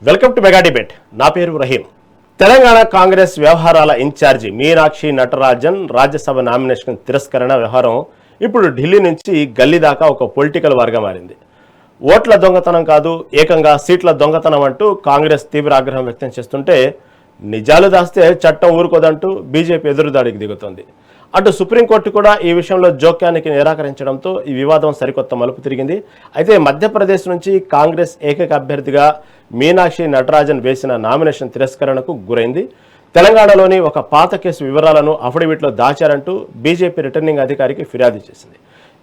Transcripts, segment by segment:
Welcome to mega debate. నా పేరు రహీం. తెలంగాణ కాంగ్రెస్ వ్యవహారాల ఇన్ఛార్జి మీనాక్షి నటరాజన్ రాజ్యసభ నామినేషన్ తిరస్కరణ వ్యవహారం ఇప్పుడు ఢిల్లీ నుంచి గల్లీ దాకా ఒక పొలిటికల్ వార్గా మారింది. ఓట్ల దొంగతనం కాదు, ఏకంగా సీట్ల దొంగతనం అంటూ కాంగ్రెస్ తీవ్ర ఆగ్రహం వ్యక్తం చేస్తుంటే, నిజాలు దాస్తే చట్టం ఊరుకోదంటూ బీజేపీ ఎదురుదాడికి దిగుతోంది. అటు సుప్రీంకోర్టు కూడా ఈ విషయంలో జోక్యానికి నిరాకరించడంతో ఈ వివాదం సరికొత్త మలుపు తిరిగింది. అయితే మధ్యప్రదేశ్ నుంచి కాంగ్రెస్ ఏకైక అభ్యర్థిగా మీనాక్షి నటరాజన్ వేసిన నామినేషన్ తిరస్కరణకు గురైంది. తెలంగాణలోని ఒక పాత కేసు వివరాలను అఫిడవిట్లో దాచారంటూ బీజేపీ రిటర్నింగ్ అధికారికి ఫిర్యాదు చేసింది.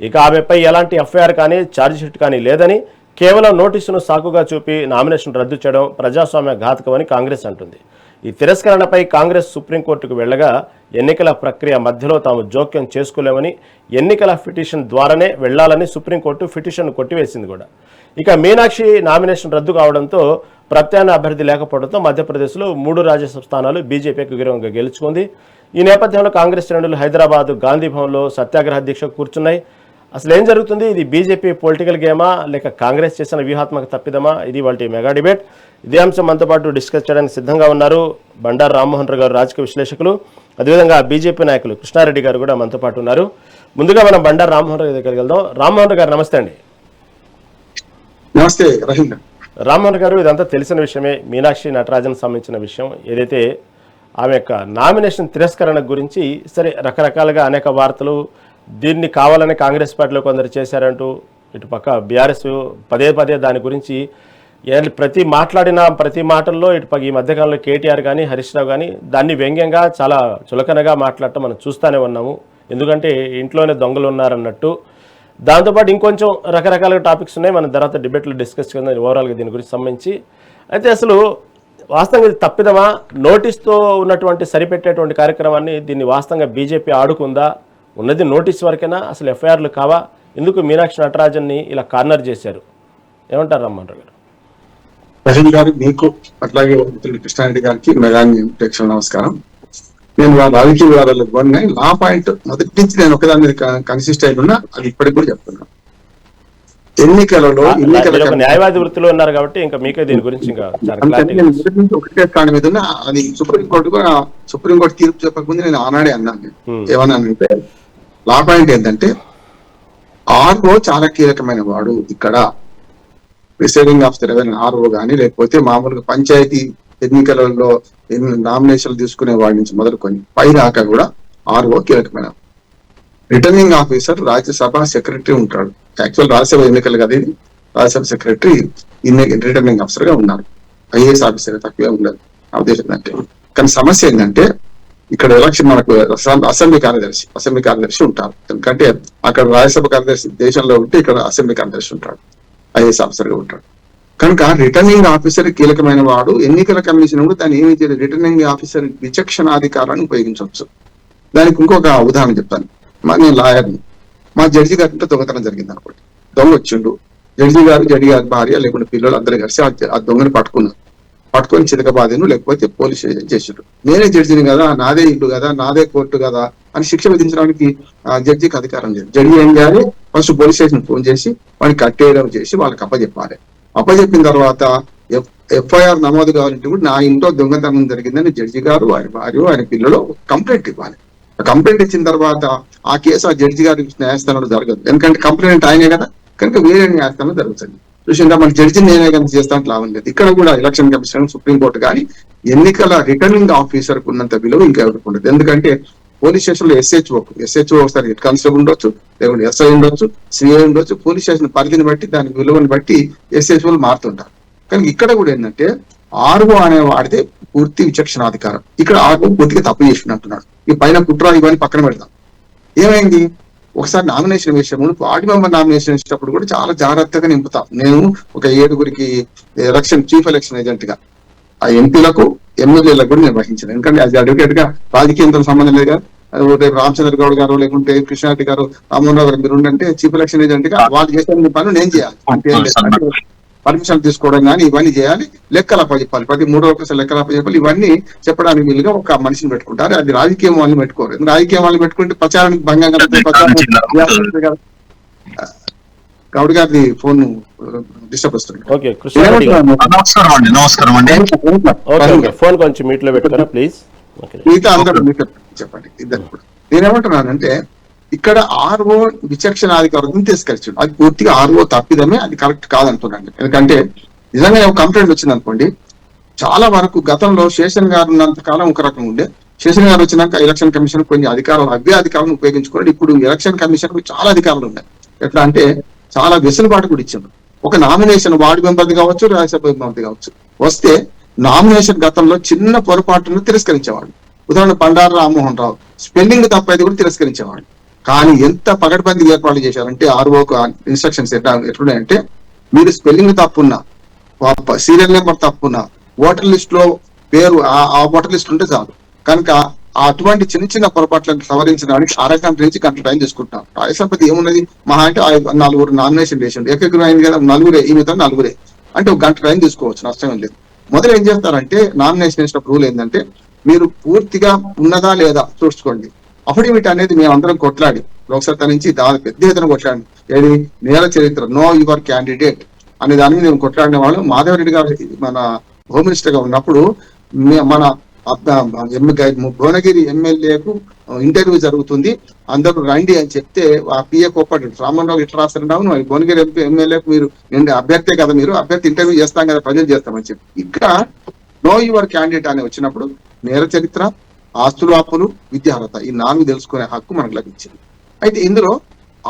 ఇక ఆమెపై ఎలాంటి ఎఫ్ఐఆర్ కానీ ఛార్జ్షీట్ కానీ లేదని, కేవలం నోటీసును సాకుగా చూపి నామినేషన్ రద్దు చేయడం ప్రజాస్వామ్య ఘాతకమని కాంగ్రెస్ అంటుంది. ఈ తిరస్కరణపై కాంగ్రెస్ సుప్రీంకోర్టుకు వెళ్లగా ఎన్నికల ప్రక్రియ మధ్యలో తాము జోక్యం చేసుకోలేమని, ఎన్నికల పిటిషన్ ద్వారానే వెళ్లాలని సుప్రీంకోర్టు పిటిషన్ కొట్టివేసింది కూడా. ఇక మీనాక్షి నామినేషన్ రద్దు కావడంతో ప్రత్యామ్నాయ అభ్యర్థి లేకపోవడంతో మధ్యప్రదేశ్లో 3 రాజ్యసభ స్థానాలు బీజేపీకి విరోధంగా గెలుచుకుంది. ఈ నేపథ్యంలో కాంగ్రెస్ శ్రేణులు హైదరాబాద్ గాంధీ భవన్లో సత్యాగ్రహ దీక్ష కూర్చున్నాయి. అసలు ఏం జరుగుతుంది? ఇది బీజేపీ పొలిటికల్ గేమా లేక కాంగ్రెస్ చేసిన వ్యూహాత్మక తప్పిదమా? ఇది వాళ్ళ మెగా డిబేట్. ఇదే అంశం మనతో పాటు డిస్కస్ చేయడానికి సిద్ధంగా ఉన్నారు బండారు రామ్మోహన్ రావు గారు, రాజకీయ విశ్లేషకులు. అదేవిధంగా బీజేపీ నాయకులు కృష్ణారెడ్డి గారు కూడా మనతో పాటు ఉన్నారు. ముందుగా మనం బండారు రామ్మోహన్ రావు దగ్గరికి వెళ్దాం. రామ్మోహన్ గారు నమస్తే అండి. నమస్తే రామ్మోహన్ గారు, ఇదంతా తెలిసిన విషయమే. మీనాక్షి నటరాజన్ సంబంధించిన విషయం ఏదైతే ఆమె యొక్క నామినేషన్ తిరస్కరణ గురించి సరే రకరకాలుగా అనేక వార్తలు, దీన్ని కావాలని కాంగ్రెస్ పార్టీలో కొందరు చేశారంటూ, ఇటుపక్క బీఆర్ఎస్ పదే దాని గురించి మాట్లాడిన ప్రతి మాటల్లో ఇటుపక్క ఈ మధ్యకాలంలో కేటీఆర్ కానీ హరీష్ రావు కానీ దాన్ని వ్యంగ్యంగా చాలా చులకనగా మాట్లాడటం మనం చూస్తూనే ఉన్నాము. ఎందుకంటే ఇంట్లోనే దొంగలు ఉన్నారన్నట్టు. దాంతోపాటు ఇంకొంచెం రకరకాల టాపిక్స్ ఉన్నాయి, మనం తర్వాత డిబేట్లో డిస్కస్ చేద్దాం ఓవరాల్గా దీని గురించి సంబంధించి. అయితే అసలు వాస్తవంగా ఇది తప్పిదమా? నోటీస్తో ఉన్నటువంటి సరిపెట్టేటువంటి కార్యక్రమాన్ని దీన్ని వాస్తవంగా బీజేపీ ఆడుకుందా? ఉన్నది నోటీస్ వరకేనా? అసలు ఎఫ్ఐఆర్లు కావా? ఎందుకు మీనాక్షి నటరాజన్ని ఇలా కార్నర్ చేశారు? ఏమంటారు రామ్మోహన్ గారు? రహీం గారు, మీకు అట్లాగే కృష్ణారెడ్డి గారికి మెగాని ప్రేక్షకుల నమస్కారం. నేను వాళ్ళ రాజకీయ వివాదాలు ఇవ్వండి. లా పాయింట్ మొదటి నుంచి నేను ఒకదాని మీద కన్సిస్ట్ అయి ఉన్నా, అది ఇప్పటికి కూడా చెప్తున్నాను. ఎన్నికలలో న్యాయవాది వృత్తిలో ఉన్నారు కాబట్టి ఇంకా మీకే దీని గురించి ఇంకా మొదటి నుంచి ఒకటే కాని మీద ఉన్నా. అది సుప్రీంకోర్టు తీర్పు చెప్పకముందు నేను ఆనాడే అన్నాను. ఏమన్నానంటే, లా పాయింట్ ఏంటంటే ఆర్ఓ చాలా కీలకమైన వాడు. ఇక్కడ ప్రిసైడింగ్ ఆఫీసర్ ఏదైనా ఆర్ఓ కానీ, లేకపోతే మామూలుగా పంచాయతీ ఎన్నికలలో నామినేషన్లు తీసుకునే వాడి నుంచి మొదలుకొని పైదాకా కూడా ఆర్ఓ కీలకమైన. రిటర్నింగ్ ఆఫీసర్ రాజ్యసభ సెక్రటరీ ఉంటాడు. యాక్చువల్ రాజ్యసభ ఎన్నికలు కదా, ఇది రాజ్యసభ సెక్రటరీ రిటర్నింగ్ ఆఫీసర్ గా ఉన్నారు. ఐఏఎస్ ఆఫీసర్ తక్కువే ఉండదు నా ఉద్దేశం అంటే. కానీ సమస్య ఏంటంటే, ఇక్కడ ఎలక్షన్ మనకు అసెంబ్లీ కార్యదర్శి ఉంటారు. ఎందుకంటే అక్కడ రాజ్యసభ కార్యదర్శి దేశంలో ఉంటే ఇక్కడ అసెంబ్లీ కార్యదర్శి ఉంటాడు, ఐఏఎస్ ఆఫీసర్ గా ఉంటాడు. కనుక రిటర్నింగ్ ఆఫీసర్ కీలకమైన వాడు. ఎన్నికల కమిషన్ కూడా దాన్ని ఏమి చేయలేదు, రిటర్నింగ్ ఆఫీసర్ విచక్షణాధికారాన్ని ఉపయోగించవచ్చు. దానికి ఇంకొక ఉదాహరణ చెప్తాను. నేను లాయర్ని. మా జడ్జి గారి దొంగతనం జరిగింది అనుకోండి. దొంగ వచ్చిండు, జడ్జి గారి భార్య లేకుంటే పిల్లలు అందరూ కలిసి ఆ దొంగని పట్టుకొని చితకబాదేను, లేకపోతే పోలీస్ చేసిండు. నేనే జడ్జిని కదా, నాదే ఇల్లు కదా, నాదే కోర్టు కదా అని శిక్ష విధించడానికి ఆ జడ్జికి అధికారం లేదు. జడ్జి ఏం చేయాలి? ఫస్ట్ పోలీస్ స్టేషన్ ఫోన్ చేసి వాడిని కట్టేయడం చేసి వాళ్ళకి అప్పచెప్పాలి. అప్పచెప్పిన తర్వాత ఎఫ్ఐఆర్ నమోదు కావాలంటే కూడా నా ఇంట్లో దొంగతనం జరిగిందని జడ్జి గారు, ఆయన భార్య, ఆయన పిల్లలు కంప్లైంట్ ఇవ్వాలి. కంప్లైంట్ ఇచ్చిన తర్వాత ఆ కేసు ఆ జడ్జి గారి న్యాయస్థానంలో జరగదు. ఎందుకంటే కంప్లైంట్ ఆయనే కదా, కనుక వేరే న్యాయస్థానంలో జరుగుతుంది. చూసిందా, మన జడ్జి నేనే కనుక చేస్తాను లాభం లేదు. ఇక్కడ కూడా ఎలక్షన్ కమిషన్, సుప్రీంకోర్టు కానీ ఎన్నికల రిటర్నింగ్ ఆఫీసర్ కు ఉన్నంత విలువ ఇంకెవరికి ఉండదు. ఎందుకంటే పోలీస్ స్టేషన్ లో ఎస్హెచ్ఓ ఒకసారి హెడ్ కానిస్టేబుల్ ఉండొచ్చు, లేకుంటే ఎస్ఐ ఉండొచ్చు, సిఐ ఉండొచ్చు. పోలీస్ స్టేషన్ పరిధిని బట్టి, దాని విలువని బట్టి ఎస్హెచ్ఓలు మారుతుంటారు. కానీ ఇక్కడ కూడా ఏంటంటే ఆర్ఓ అనే వాడితే పూర్తి విచక్షణాధికారం. ఇక్కడ ఆర్ఓ పూర్తిగా తప్పు చేసినట్టున్నాడు. ఈ పైన కుట్ర ఇవన్నీ పక్కన పెడతాం. ఏమైంది? ఒకసారి నామినేషన్ వేసే ముందు వార్డు మెంబర్ నామినేషన్ వేసేటప్పుడు కూడా చాలా జాగ్రత్తగా నింపుతాం. నేను ఒక 7గురికి చీఫ్ ఎలక్షన్ ఏజెంట్ గా ఆ ఎంపీలకు, ఎమ్మెల్యేలకు కూడా నిర్వహించాను. ఎందుకంటే అది అడ్వకేట్ గా రాజకీయంతో సంబంధం లేదు కదా. రేపు రామచంద్ర గౌడ్ గారు, లేకుంటే కృష్ణారెడ్డి గారు, రామ్మోహన్ రావు గారు మీరు ఉండంటే చీఫ్ ఎలక్షన్ ఏజెంట్ గా వాళ్ళు చేసే పనులు నేను చేయాలి. పర్మిషన్ తీసుకోవడం కానీ ఇవన్నీ చేయాలి. లెక్కలు అప్పచెప్పాలి. ప్రతి 3 ఒకసారి లెక్కలు అప్పచెప్పాలి. ఇవన్నీ చెప్పడానికి వీలుగా ఒక మనిషిని పెట్టుకుంటారు. అది రాజకీయం వాళ్ళని పెట్టుకోరు. రాజకీయం వాళ్ళని పెట్టుకుంటే ప్రచారానికి భంగం కదా. గౌడ్ గారి ఫోన్ డిస్టర్బ్ వస్తుంది. ఓకే కృష్ణారెడ్డి గారు. నమస్కారం అండి. ఓకే ఫోన్ కొంచెం మీట్లో పెట్టుకోరా ప్లీజ్. మిగతా అందరూ మీకు చెప్పండి ఇద్దరు కూడా. నేనేమంటున్నానంటే ఇక్కడ ఆర్ఓ విచక్షణాధికారం తీసుకొచ్చాడు, అది పూర్తిగా ఆర్ఓ తప్పిదమే, అది కరెక్ట్ కాదంటున్నాను. ఎందుకంటే నిజంగా ఒక కంప్లైంట్ వచ్చింది అనుకోండి, చాలా వరకు గతంలో శేషన్ గారు ఉన్నంత కాలం ఒక రకం ఉండే, శేషన్ గారు వచ్చినాక ఎలక్షన్ కమిషన్ కొన్ని అధికారాలు అధికారాలను ఉపయోగించుకోండి. ఇప్పుడు ఎలక్షన్ కమిషన్ కు చాలా అధికారులు ఉన్నాయి. ఎట్లా అంటే చాలా వెసులుబాటు కూడా ఇచ్చిండు. ఒక నామినేషన్ వార్డు మెంబర్ది కావచ్చు, రాజ్యసభ మెంబర్ది కావచ్చు వస్తే నామినేషన్ గతంలో చిన్న పొరపాటును తిరస్కరించేవాడు. ఉదాహరణ బండారు రామ్మోహన్ రావు స్పెల్లింగ్ తప్పైతే కూడా తిరస్కరించేవాడు. కానీ ఎంత పగడ్బందీ ఏర్పాటు చేశారంటే ఆర్ఓకు ఇన్స్ట్రక్షన్స్ ఎట్లున్నాయంటే, మీరు స్పెల్లింగ్ తప్పున్నా, సీరియల్ నెంబర్ తప్పున్నా, ఓటర్ లిస్ట్ లో పేరు ఆ ఓటర్ లిస్ట్ ఉంటే చాలు. కనుక అటువంటి చిన్న చిన్న పొరపాట్లను సవరించడానికి అరగంట నుంచి గంట టైం తీసుకుంటాం. రాజ్యసభకి ఏమున్నది మహా అంటే 4 నామినేషన్ వేసిండు, ఏకగ్రహం కదా, నలుగురే, ఈ మిగతా నలుగురే అంటే ఒక గంట టైం తీసుకోవచ్చు, నష్టం లేదు. మొదలు ఏం చేస్తారంటే నామినేషన్ వేసినప్పుడు రూల్ ఏంటంటే, మీరు పూర్తిగా ఉన్నదా లేదా చూసుకోండి. అఫిడవిట్ అనేది మేము అందరం కొట్లాడి లోక్సభ నుంచి దాదాపు పెద్ద ఎత్తున కొట్లాడి, ఏది నేర చరిత్ర నో యువర్ క్యాండిడేట్ అనే దాని మీద మేము కొట్లాడిన వాళ్ళు. మాధవరెడ్డి గారు మన హోమ్ మినిస్టర్ గా ఉన్నప్పుడు మన భువనగిరి ఎమ్మెల్యేకు ఇంటర్వ్యూ జరుగుతుంది, అందరూ రండి అని చెప్తే ఆ పిఏ కోప్పటి రామన్రావు ఇట్లా రాస్తున్నావు, భువనగిరి ఎమ్మెల్యేకు మీరు అభ్యర్థే కదా, మీరు అభ్యర్థి ఇంటర్వ్యూ చేస్తాం కదా, ప్రజలు చేస్తామని చెప్పి. ఇక్కడ నో యువర్ క్యాండిడేట్ అని వచ్చినప్పుడు నేర చరిత్ర, ఆస్తులు, అప్పులు, విద్యార్హత, ఈ 4 తెలుసుకునే హక్కు మనకు లభించింది. అయితే ఇందులో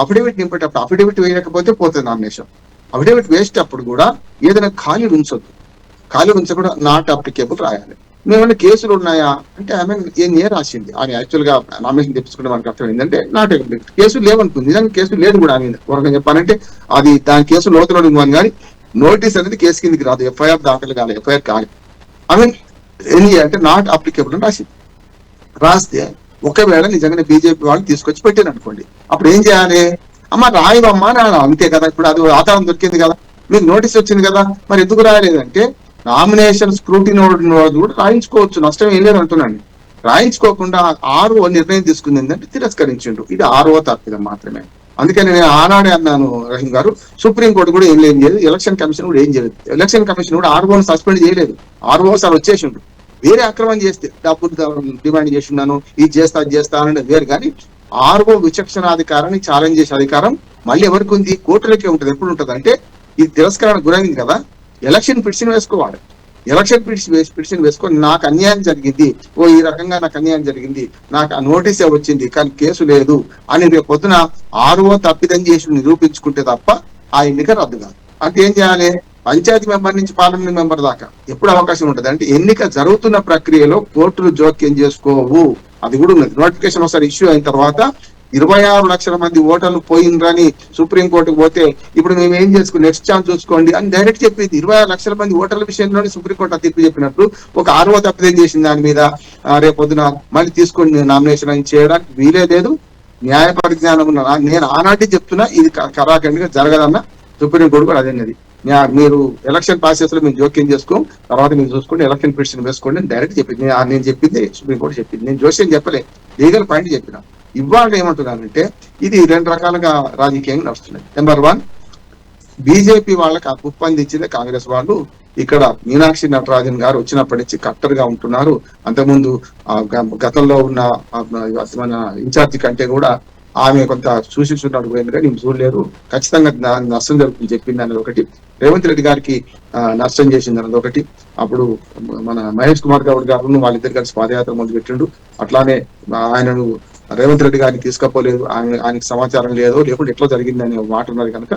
అఫిడవిట్ నింపేటప్పుడు అఫిడవిట్ వేయకపోతే పోతుంది నామినేషన్. అఫిడవిట్ వేసేటప్పుడు కూడా ఏదైనా ఖాళీ ఉంచొద్దు, ఖాళీ ఉంచకుండా నాట్ అప్లికేబుల్ రాయాలి. మేమన్నా కేసులు ఉన్నాయా అంటే ఆమె ఏం రాసింది అని యాక్చువల్ గా నామినేషన్ తెప్పించుకుంటే మనకు అర్థం ఏంటంటే నాట్ కేసులు లేవనుకుంది. నిజంగా కేసులు లేదు కూడా ఆమె ఒక చెప్పాలంటే అది దాని కేసు లోతులో ఉందని, కానీ నోటీస్ అనేది కేసు కిందకి రాదు, ఎఫ్ఐఆర్ దాఖలు కాదు, ఎఫ్ఐఆర్ కాదు. ఆమె ఏం అంటే నాట్ అప్లికేబుల్ అని రాసింది. రాస్తే ఒకవేళ నిజంగానే బీజేపీ వాళ్ళు తీసుకొచ్చి పెట్టారు అనుకోండి, అప్పుడు ఏం చేయాలి? అమ్మ రాయవమ్మా అని అంతే కదా, ఇప్పుడు అది ఆధారం దొరికింది కదా, మీకు నోటీస్ వచ్చింది కదా, మరి ఎందుకు రాయలేదంటే నామినేషన్ స్క్రూటినీ కూడా రాయించుకోవచ్చు, నష్టం ఏం లేదు అంటున్నాను. రాయించుకోకుండా ఆర్ఓ నిర్ణయం తీసుకుంది ఏంటంటే తిరస్కరించిండు. ఇది ఆర్ఓ తప్పిదం మాత్రమే. అందుకని నేను ఆనాడే అన్నాను రహీం గారు, సుప్రీంకోర్టు కూడా ఏం చేయలేదు, ఎలక్షన్ కమిషన్ కూడా ఏం చేయలేదు. ఎలక్షన్ కమిషన్ కూడా ఆర్ఓను సస్పెండ్ చేయలేదు. ఆర్ఓ సార్ వచ్చేసిండు, వేరే అక్రమం చేస్తే డబ్బులు డిమాండ్ చేస్తున్నాను, ఇది చేస్తా అది చేస్తా అనేది వేరు. కానీ ఆర్ఓ విచక్షణాధికారాన్ని ఛాలెంజ్ చేసే అధికారం మళ్ళీ ఎవరికి ఉంది? కోర్టులకే ఉంటుంది. ఎప్పుడు ఉంటుంది అంటే ఇది తిరస్కరణ గురైంది కదా, ఎలక్షన్ పిటిషన్ వేసుకోవాలి. ఎలక్షన్ పిటిషన్ వేసుకొని నాకు అన్యాయం జరిగింది, ఈ రకంగా నాకు అన్యాయం జరిగింది, నాకు ఆ నోటీసే వచ్చింది కానీ కేసు లేదు అని రేపు పొద్దున ఆర్ఓ తప్పిదం చేసి నిరూపించుకుంటే తప్ప ఆ ఎన్నిక రద్దు కాదు. అంటే ఏం చేయాలి? పంచాయతీ మెంబర్ నుంచి పార్లమెంట్ మెంబర్ దాకా ఎప్పుడు అవకాశం ఉంటుంది అంటే ఎన్నిక జరుగుతున్న ప్రక్రియలో కోర్టులు జోక్యం చేసుకోవు. అది కూడా ఉన్నది. నోటిఫికేషన్ ఒకసారి ఇష్యూ అయిన తర్వాత 26 లక్షల మంది ఓటర్లు పోయిండ్రని సుప్రీంకోర్టుకు పోతే ఇప్పుడు మేము ఏం చేసుకుని నెక్స్ట్ ఛాన్స్ చూసుకోండి అని డైరెక్ట్ చెప్పింది. 26 లక్షల మంది ఓటర్ల విషయంలోనే సుప్రీంకోర్టు తీర్పు చెప్పినప్పుడు ఒక ఆర్ఓ తప్పిదం చేసిన దాని మీద రేపొద్దున మళ్ళీ తీసుకొని నామినేషన్ అని చేయడానికి వీలే లేదు. న్యాయ పరిజ్ఞానం ఉన్న నేను ఆనాటి చెప్తున్నా, ఇది కరాఖండిగా జరగదన్న సుప్రీంకోర్టు కూడా అదేనది. మీరు ఎలక్షన్ ప్రాసెస్ లో మేము జోక్యం చేసుకోం, తర్వాత మీరు చూసుకోండి, ఎలక్షన్ పిటిషన్ వేసుకోండి అని డైరెక్ట్ చెప్పింది. నేను చెప్పింది సుప్రీంకోర్టు చెప్పింది, నేను జోస్యం చెప్పలే, లీగల్ పాయింట్ చెప్పిన. ఇవాళ ఏమంటున్నానంటే ఇది 2 రకాలుగా రాజకీయంగా నడుస్తున్నాయి. నెంబర్ 1, బీజేపీ వాళ్ళకి ఉప్పందించింది కాంగ్రెస్ వాళ్ళు. ఇక్కడ మీనాక్షి నటరాజన్ గారు వచ్చినప్పటి నుంచి కట్టర్ గా ఉంటున్నారు. అంతకుముందు గతంలో ఉన్న మన ఇన్ఛార్జి కంటే కూడా ఆమె కొంత సూచించున్నట్టు పోయింది కానీ చూడలేరు. ఖచ్చితంగా నష్టం జరుగుతుంది చెప్పింది అనేది ఒకటి. రేవంత్ రెడ్డి గారికి నష్టం చేసింది అన్నది ఒకటి. అప్పుడు మన మహేష్ కుమార్ గౌడ్ గారు వాళ్ళిద్దరు కలిసి పాదయాత్ర మొదలు పెట్టిండు. అట్లానే ఆయనను రేవంత్ రెడ్డి గారిని తీసుకపోలేదు, ఆయనకి సమాచారం లేదో లేకుంటే ఎట్లా జరిగింది అనే మాట ఉన్నది. కనుక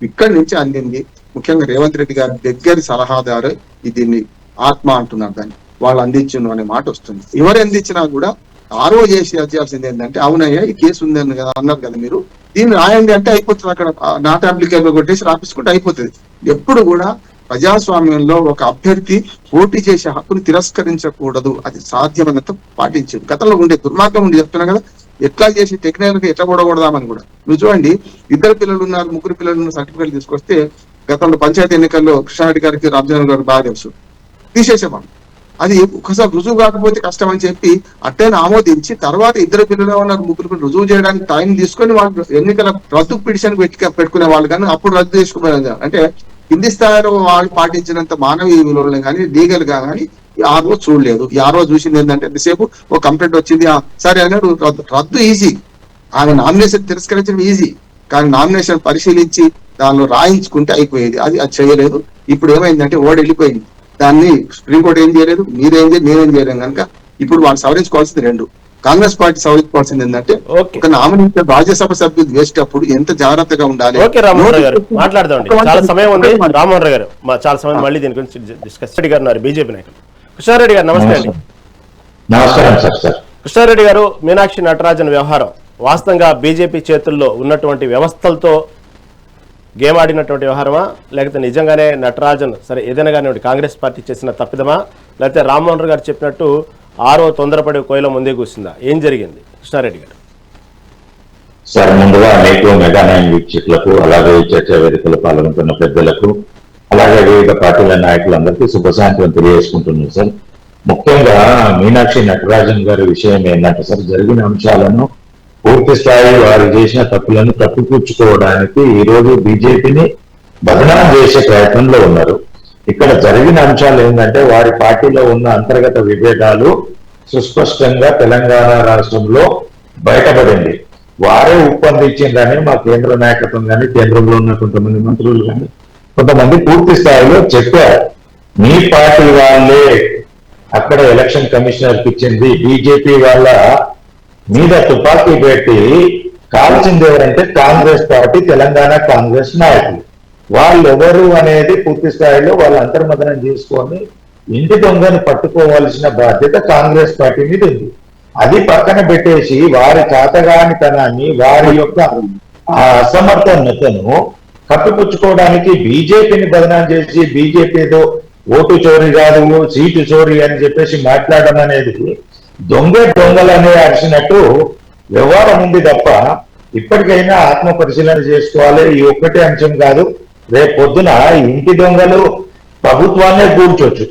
ఇక్కడి నుంచి అందింది ముఖ్యంగా రేవంత్ రెడ్డి గారి దగ్గర సలహాదారు దీన్ని ఆత్మ అంటున్నారు, దాన్ని వాళ్ళు అందించు అనే మాట వస్తుంది. ఎవరు అందించినా కూడా ఆర్ఓ చేయాల్సింది ఏంటంటే, అవునయ్యా ఈ కేసు ఉందని కదా అన్నారు కదా, మీరు దీన్ని రాయండి అంటే అయిపోతుంది. అక్కడ నాట్ అప్లికేబుల్ కొట్టేసి రాపించుకుంటే అయిపోతుంది. ఎప్పుడు కూడా ప్రజాస్వామ్యంలో ఒక అభ్యర్థి పోటీ చేసే హక్కును తిరస్కరించకూడదు, అది సాధ్యమైనంత పాటించదు. గతంలో ఉండే దుర్మార్గం ఉండి చెప్తున్నా కదా, ఎట్లా చేసి టెక్నికల్ గా ఎట్లా కూడకూడదామని కూడా. మీరు చూడండి, 2 పిల్లలు ఉన్నారు, 3 పిల్లలు ఉన్న సర్టిఫికేట్ తీసుకొస్తే గతంలో పంచాయతీ ఎన్నికల్లో కృష్ణారెడ్డి గారికి రామచంద్ర గారికి బాగా తెలుసు, తీసేసేవాళ్ళు. అది ఒకసారి రుజువు కాకపోతే కష్టం అని చెప్పి అట్టైనా ఆమోదించి తర్వాత ఇద్దరు పిల్లలు ఉన్న ముగ్గురు రుజువు చేయడానికి టైం తీసుకొని వాళ్ళు ఎన్నికల రద్దు పిటిషన్ పెట్టుకునే వాళ్ళు కానీ అప్పుడు రద్దు చేసుకునే అంటే కింది స్థాయిలో వాళ్ళు పాటించినంత మానవీయ విలువలు కానీ లీగల్ గా కానీ ఆ రోజు చూడలేదు. ఆ రోజు చూసింది ఏంటంటే ఎంతసేపు ఒక కంప్లైంట్ వచ్చింది సరే అన్నాడు, రద్దు ఈజీ, ఆమె నామినేషన్ తిరస్కరించడం ఈజీ, కానీ నామినేషన్ పరిశీలించి దానిలో రాయించుకుంటే అయిపోయేది. అది చేయలేదు. ఇప్పుడు ఏమైందంటే ఓడి వెళ్ళిపోయింది, దాన్ని సుప్రీంకోర్టు ఏం చేయలేదు, మీరేం చేయలేదు, నేనేం చేయలేం కనుక ఇప్పుడు వాళ్ళు సవరించుకోవాల్సింది రెండు. కాంగ్రెస్ పార్టీ సవరించుకోవాల్సింది ఏంటంటే ఒక నామినేషన్ రాజ్యసభ సభ్యులు వేసేటప్పుడు ఎంత జాగ్రత్తగా ఉండాలి. ఓకే రామ్మోహన్ గారు మాట్లాడదాం, చాలా సమయం ఉంది. రామ్మోహన్ గారు చాలా సమయం మళ్ళీ దీని గురించి డిస్కస్ రెడ్డి గారు ఉన్నారు, బీజేపీ నాయకులు. కృష్ణారెడ్డి గారు నమస్తే అండి. నమస్కారం సార్. కృష్ణారెడ్డి గారు, మీనాక్షి నటరాజన్ వ్యవహారం వాస్తవంగా బీజేపీ చేతుల్లో ఉన్నటువంటి వ్యవస్థలతో గేమ్ ఆడినటువంటి వ్యవహారమా, లేకపోతే నిజంగానే నటరాజన్ సరే ఏదైనా కానివ్వండి కాంగ్రెస్ పార్టీ చేసిన తప్పిదమా, లేకపోతే రామ్మోహన్ గారు చెప్పినట్టు ఆరో తొందరపడి కోయిల ముందే కూర్చుందా, ఏం జరిగింది కృష్ణారెడ్డి గారు? సార్ ముందుగా అనేక మెగా నైన్ వీక్షకులకు, అలాగే చర్చా వేదికలు పాల్గొంటున్న పెద్దలకు, అలాగే వివిధ పార్టీల నాయకులందరికీ శుభసాయంత్రం తెలియజేసుకుంటున్నాను సార్. ముఖ్యంగా మీనాక్షి నటరాజన్ గారి విషయం ఏంటంటే సార్, జరిగిన అంశాలను పూర్తి స్థాయి వారు చేసిన తప్పులను తప్పిపుచ్చుకోవడానికి ఈ రోజు బీజేపీని బదనాం చేసే ప్రయత్నంలో ఉన్నారు. ఇక్కడ జరిగిన అంశాలు ఏంటంటే వారి పార్టీలో ఉన్న అంతర్గత విభేదాలు సుస్పష్టంగా తెలంగాణ రాష్ట్రంలో బయటపడింది. వారే ఉప్పందించిందని మా కేంద్ర నాయకత్వం కానీ కేంద్రంలో ఉన్న కొంతమంది మంత్రులు కానీ కొంతమంది పూర్తి స్థాయిలో చెప్పారు. మీ పార్టీ వాళ్ళే అక్కడ ఎలక్షన్ కమిషనర్కి ఇచ్చింది, బీజేపీ వాళ్ళ మీద తుపాకీ పెట్టి కాల్చింది ఎవరంటే కాంగ్రెస్ పార్టీ, తెలంగాణ కాంగ్రెస్ నాయకులు. వాళ్ళు ఎవరు అనేది పూర్తి స్థాయిలో వాళ్ళు అంతర్మదనం చేసుకొని ఇంటి దొంగను పట్టుకోవాల్సిన బాధ్యత కాంగ్రెస్ పార్టీ మీద ఉంది. అది పక్కన పెట్టేసి వారి చాతగానితనాన్ని, వారి యొక్క అసమర్థనతను కప్పిపుచ్చుకోవడానికి బీజేపీని బదనాం చేసి బీజేపీతో ఓటు చోరీ కాదు సీటు చోరీ అని చెప్పేసి మాట్లాడడం అనేది దొంగలనే అరిచినట్టు వ్యవహారం ఉంది తప్ప ఇప్పటికైనా ఆత్మ పరిశీలన చేసుకోవాలి. ఈ ఒక్కటే అంశం కాదు, రేపు పొద్దున ఇంటి దొంగలు ప్రభుత్వాన్నే కూర్చోవచ్చు,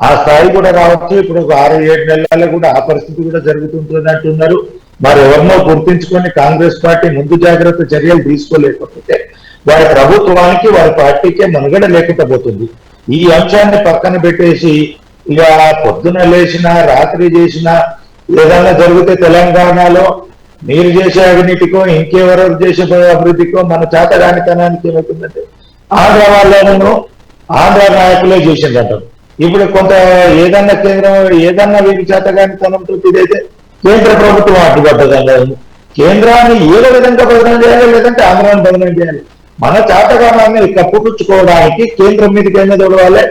ఆ స్థాయి కూడా రావచ్చు. ఇప్పుడు 6-7 నెలల్లో కూడా ఆ పరిస్థితి కూడా జరుగుతుంటున్నట్టున్నారు. మరి ఎవరినో గుర్తించుకొని కాంగ్రెస్ పార్టీ ముందు జాగ్రత్త చర్యలు తీసుకోలేకపోతే వారి ప్రభుత్వానికి వారి పార్టీకే మనుగడ లేకపోతుంది. ఈ అంశాన్ని పక్కన పెట్టేసి ఇక పొద్దున లేచినా రాత్రి చేసినా ఏదైనా జరిగితే తెలంగాణలో మీరు చేసే అవినీతికో ఇంకెవరెవరు చేసే అభివృద్ధికో మన చేతగానితనానికి ఏమవుతుందంటే ఆంధ్ర వాళ్ళను ఆంధ్ర నాయకులే చేసిందంటారు. ఇప్పుడు కొంత ఏదన్నా కేంద్రం ఏదన్నా వీరి చేతగానితనంతో ఇదైతే కేంద్ర ప్రభుత్వం అడ్డుపడ్డదండి. కేంద్రాన్ని ఏదో విధంగా బదనం చేయాలి, లేదంటే ఆంధ్రాన్ని బదనం చేయాలి. మన చేతగానాన్ని కప్పుపుచ్చుకోవడానికి కేంద్రం మీదకైనా దొరవాలి,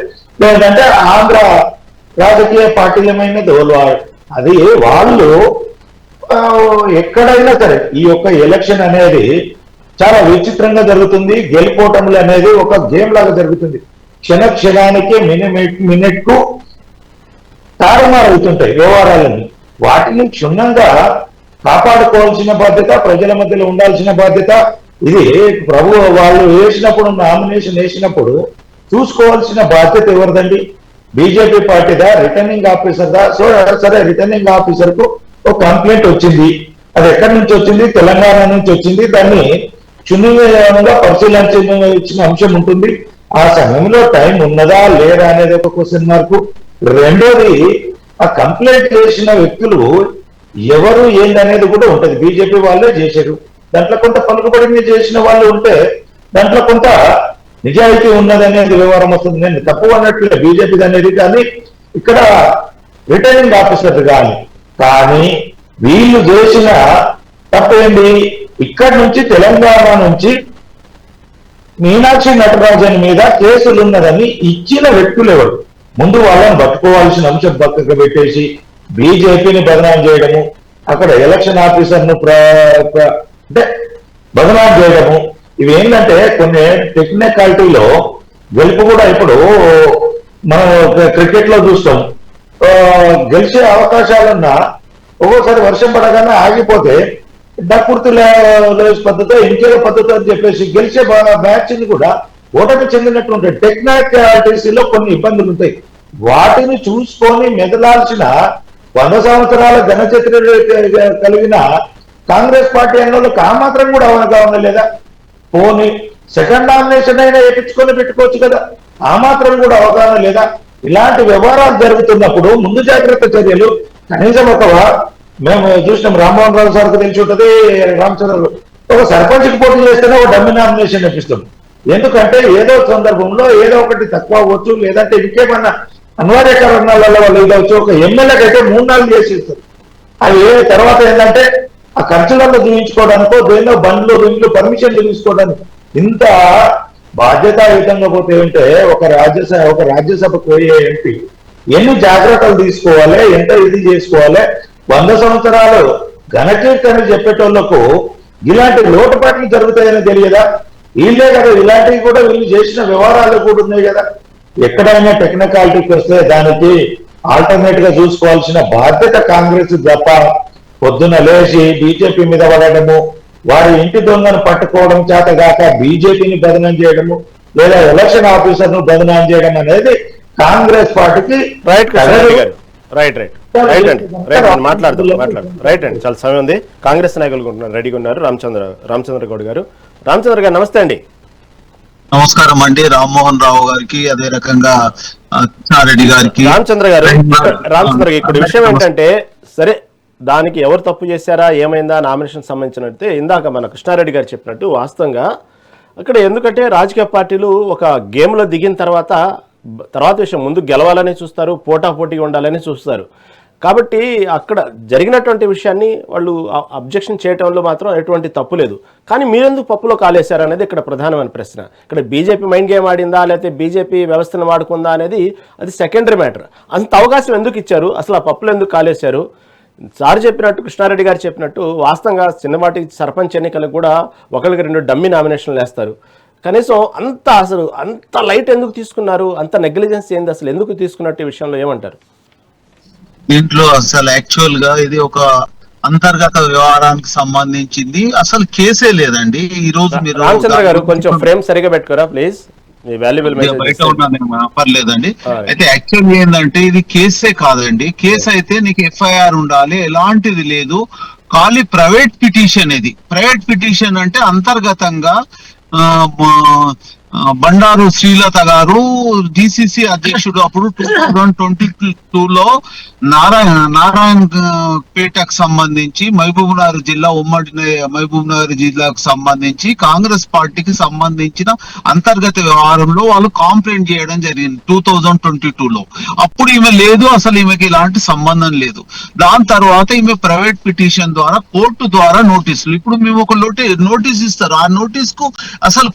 లేదంటే ఆంధ్ర రాజకీయ పార్టీలమైన దోల్వాలి. అది వాళ్ళు ఎక్కడైనా సరే ఈ యొక్క ఎలక్షన్ అనేది చాలా విచిత్రంగా జరుగుతుంది. గెలుపోవటములు అనేది ఒక గేమ్ లాగా జరుగుతుంది. క్షణానికి మినిట్ కు తారుమారు అవుతుంటాయి వ్యవహారాలని. వాటిని క్షుణ్ణంగా కాపాడుకోవాల్సిన బాధ్యత, ప్రజల మధ్యలో ఉండాల్సిన బాధ్యత ఇది. వాళ్ళు వేసినప్పుడు నామినేషన్ వేసినప్పుడు చూసుకోవాల్సిన బాధ్యత ఎవరిదండి? బీజేపీ పార్టీదా, రిటర్నింగ్ ఆఫీసర్దా? సరే రిటర్నింగ్ ఆఫీసర్ కు ఒక కంప్లైంట్ వచ్చింది, అది ఎక్కడి నుంచి వచ్చింది? తెలంగాణ నుంచి వచ్చింది. దాన్ని క్షుణ్ణంగా పరిశీలించిన అంశం ఉంటుంది. ఆ సమయంలో టైం ఉన్నదా లేదా అనేది ఒక క్వశ్చన్ మార్కు. రెండోది, ఆ కంప్లైంట్ చేసిన వ్యక్తులు ఎవరు ఏందనేది కూడా ఉంటది. బీజేపీ వాళ్ళే చేశారు, దాంట్లో కొంత పలుకుబడి చేసిన వాళ్ళు ఉంటే దాంట్లో కొంత నిజాయితీ ఉన్నదనేది వ్యవహారం వస్తుంది. నేను తప్పు అన్నట్లే బీజేపీ అనేది, కానీ ఇక్కడ రిటర్నింగ్ ఆఫీసర్ కానీ వీళ్ళు చేసిన తప్పేంటి? ఇక్కడి నుంచి తెలంగాణ నుంచి మీనాక్షి నటరాజన్ మీద కేసులు ఉన్నదని ఇచ్చిన వ్యక్తులు ఎవరు? ముందు వాళ్ళని పట్టుకోవాల్సిన అంశం పక్కకు పెట్టేసి బీజేపీని బదనాం చేయడము, అక్కడ ఎలక్షన్ ఆఫీసర్ను అంటే బదనాం చేయడము, ఇవి ఏంటంటే కొన్ని టెక్నికాలిటీలో గెలుపు కూడా ఇప్పుడు మనం క్రికెట్ లో చూస్తాం, గెలిచే అవకాశాలున్నా ఒక్కోసారి వర్షం పడగానే ఆగిపోతే డక్కుర్తి పద్ధతి ఇంకేదో పద్ధతి అని చెప్పేసి గెలిచే మ్యాచ్ ని కూడా ఓటమి చెందినట్టు ఉంటాయి. టెక్నికాలిటీస్ లో కొన్ని ఇబ్బందులు ఉంటాయి. వాటిని చూసుకొని మెదలాల్సిన 100 సంవత్సరాల ఘనచరిత్ర కలిగిన కాంగ్రెస్ పార్టీ అన్నోళ్ళకి ఆ మాత్రం కూడా అవగాహన లేదా? పోనీ సెకండ్ నామినేషన్ అయినా వేయించుకొని పెట్టుకోవచ్చు కదా, ఆ మాత్రం కూడా అవగాహన లేదా? ఇలాంటి వ్యవహారాలు జరుగుతున్నప్పుడు ముందు జాగ్రత్త చర్యలు కనీసం మేము చూసినాం, రామ్మోహన్ రావు సార్కి తెలిసి ఉంటుంది, రామచంద్ర ఒక సర్పంచ్కి పోటీ చేస్తేనే ఒక డమ్మి నామినేషన్ ఇప్పిస్తాం. ఎందుకంటే ఏదో సందర్భంలో ఏదో ఒకటి తక్కువ అవ్వచ్చు, లేదంటే ఇంకేమన్నా అనివార్య కారణాల వల్ల ఇదవచ్చు. ఒక ఎమ్మెల్యేకి అయితే 3-4 చేసి ఇస్తారు. అవి తర్వాత ఏంటంటే ఆ ఖర్చులను చూపించుకోవడానికో దేనిలో బండ్లు పర్మిషన్ తీసుకోవడానికి ఇంత బాధ్యతాయుతంగా పోతే ఉంటే ఒక రాజ్యసభకు పోయే ఎంపీ ఎన్ని జాగ్రత్తలు తీసుకోవాలి, ఎంత ఇది చేసుకోవాలి. 100 సంవత్సరాలు ఘనకీర్తి అని చెప్పేటోళ్లకు ఇలాంటి లోటుపాట్లు జరుగుతాయని తెలియదా? వీళ్ళే కదా ఇలాంటివి కూడా వీళ్ళు చేసిన వ్యవహారాలు కూడా ఉన్నాయి కదా. ఎక్కడైనా టెక్నికాలిటీకి వస్తే దానికి ఆల్టర్నేట్ గా చూసుకోవాల్సిన బాధ్యత కాంగ్రెస్ తప్ప పొద్దున లేచి బీజేపీ మీద పడడము, వారి ఇంటి దొంగను పట్టుకోవడం చేతగాక బీజేపీని బదనం చేయడము, లేదా ఎలక్షన్ ఆఫీసర్ ను బదనాం చేయడం అనేది కాంగ్రెస్ పార్టీకి రైట్ అండి చాలా సమయం ఉంది. కాంగ్రెస్ నాయకులు రెడీగా ఉన్నారు. రామచంద్ర గౌడ్ గారు నమస్తే అండి. నమస్కారం అండి. రామ్మోహన్ రావు గారికి, అదే రకంగా కృష్ణారెడ్డి గారికి. రామచంద్ర గారు ఇప్పుడు విషయం ఏంటంటే, సరే దానికి ఎవరు తప్పు చేశారా ఏమైందా నామినేషన్ సంబంధించినట్టే ఇందాక మన కృష్ణారెడ్డి గారు చెప్పినట్టు వాస్తవంగా అక్కడ ఎందుకంటే రాజకీయ పార్టీలు ఒక గేమ్లో దిగిన తర్వాత విషయం ముందు గెలవాలని చూస్తారు, పోటాపోటీగా ఉండాలని చూస్తారు. కాబట్టి అక్కడ జరిగినటువంటి విషయాన్ని వాళ్ళు అబ్జెక్షన్ చేయడంలో మాత్రం ఎటువంటి తప్పు లేదు. కానీ మీరెందుకు పప్పులో కాలేశారు అనేది ఇక్కడ ప్రధానమైన ప్రశ్న. ఇక్కడ బీజేపీ మైండ్ గేమ్ ఆడిందా, లేకపోతే బీజేపీ వ్యవస్థను వాడుకుందా అనేది అది సెకండరీ మ్యాటర్. అంత అవకాశం ఎందుకు ఇచ్చారు, అసలు ఆ పప్పులు ఎందుకు కాలేశారు? సార్ చెప్పినట్టు, కృష్ణారెడ్డి గారు చెప్పినట్టు వాస్తవంగా చిన్నపాటి సర్పంచ్ ఎన్నికలకు కూడా 1-2 డమ్మీ నామినేషన్లు వేస్తారు. కనీసం అంత లైట్ ఎందుకు తీసుకున్నారు? అంత నెగ్లిజెన్స్ ఏంది, అసలు ఎందుకు తీసుకున్నట్టు ఈ విషయంలో ఏమంటారు? దీంట్లో అసలు యాక్చువల్ గా ఇది ఒక అంతర్గత వ్యవహారానికి సంబంధించింది, అసలు కేసే లేదండి. ఈ రోజు మీరు రామచంద్ర గారు కొంచెం ఫ్రేమ్ సరిగా పెట్టుకోరా ప్లీజ్, బయట ఉన్నా పర్లేదండి. అయితే యాక్చువల్ ఏంటంటే ఇది కేసే కాదండి. కేసు అయితే నీకు ఎఫ్ఐఆర్ ఉండాలి, ఎలాంటిది లేదు. ఖాళీ ప్రైవేట్ పిటిషన్. ఇది ప్రైవేట్ పిటిషన్ అంటే అంతర్గతంగా బండారు శ్రీలత గారు డిసిసి అధ్యక్షుడు అప్పుడు 2022లో నారాయణ పేటకు సంబంధించి మహబూబ్నగర్ జిల్లా, ఉమ్మడి మహబూబ్నగర్ జిల్లాకు సంబంధించి కాంగ్రెస్ పార్టీకి సంబంధించిన అంతర్గత వ్యవహారంలో వాళ్ళు కంప్లైంట్ చేయడం జరిగింది 2022లో. అప్పుడు ఈమె లేదు, అసలు ఈమెకి ఇలాంటి సంబంధం లేదు. దాని తర్వాత ఈమె ప్రైవేట్ పిటిషన్ ద్వారా కోర్టు ద్వారా నోటీసులు, ఇప్పుడు మేము ఒక నోటీస్ ఇస్తారు, ఆ నోటీస్ కు అసలు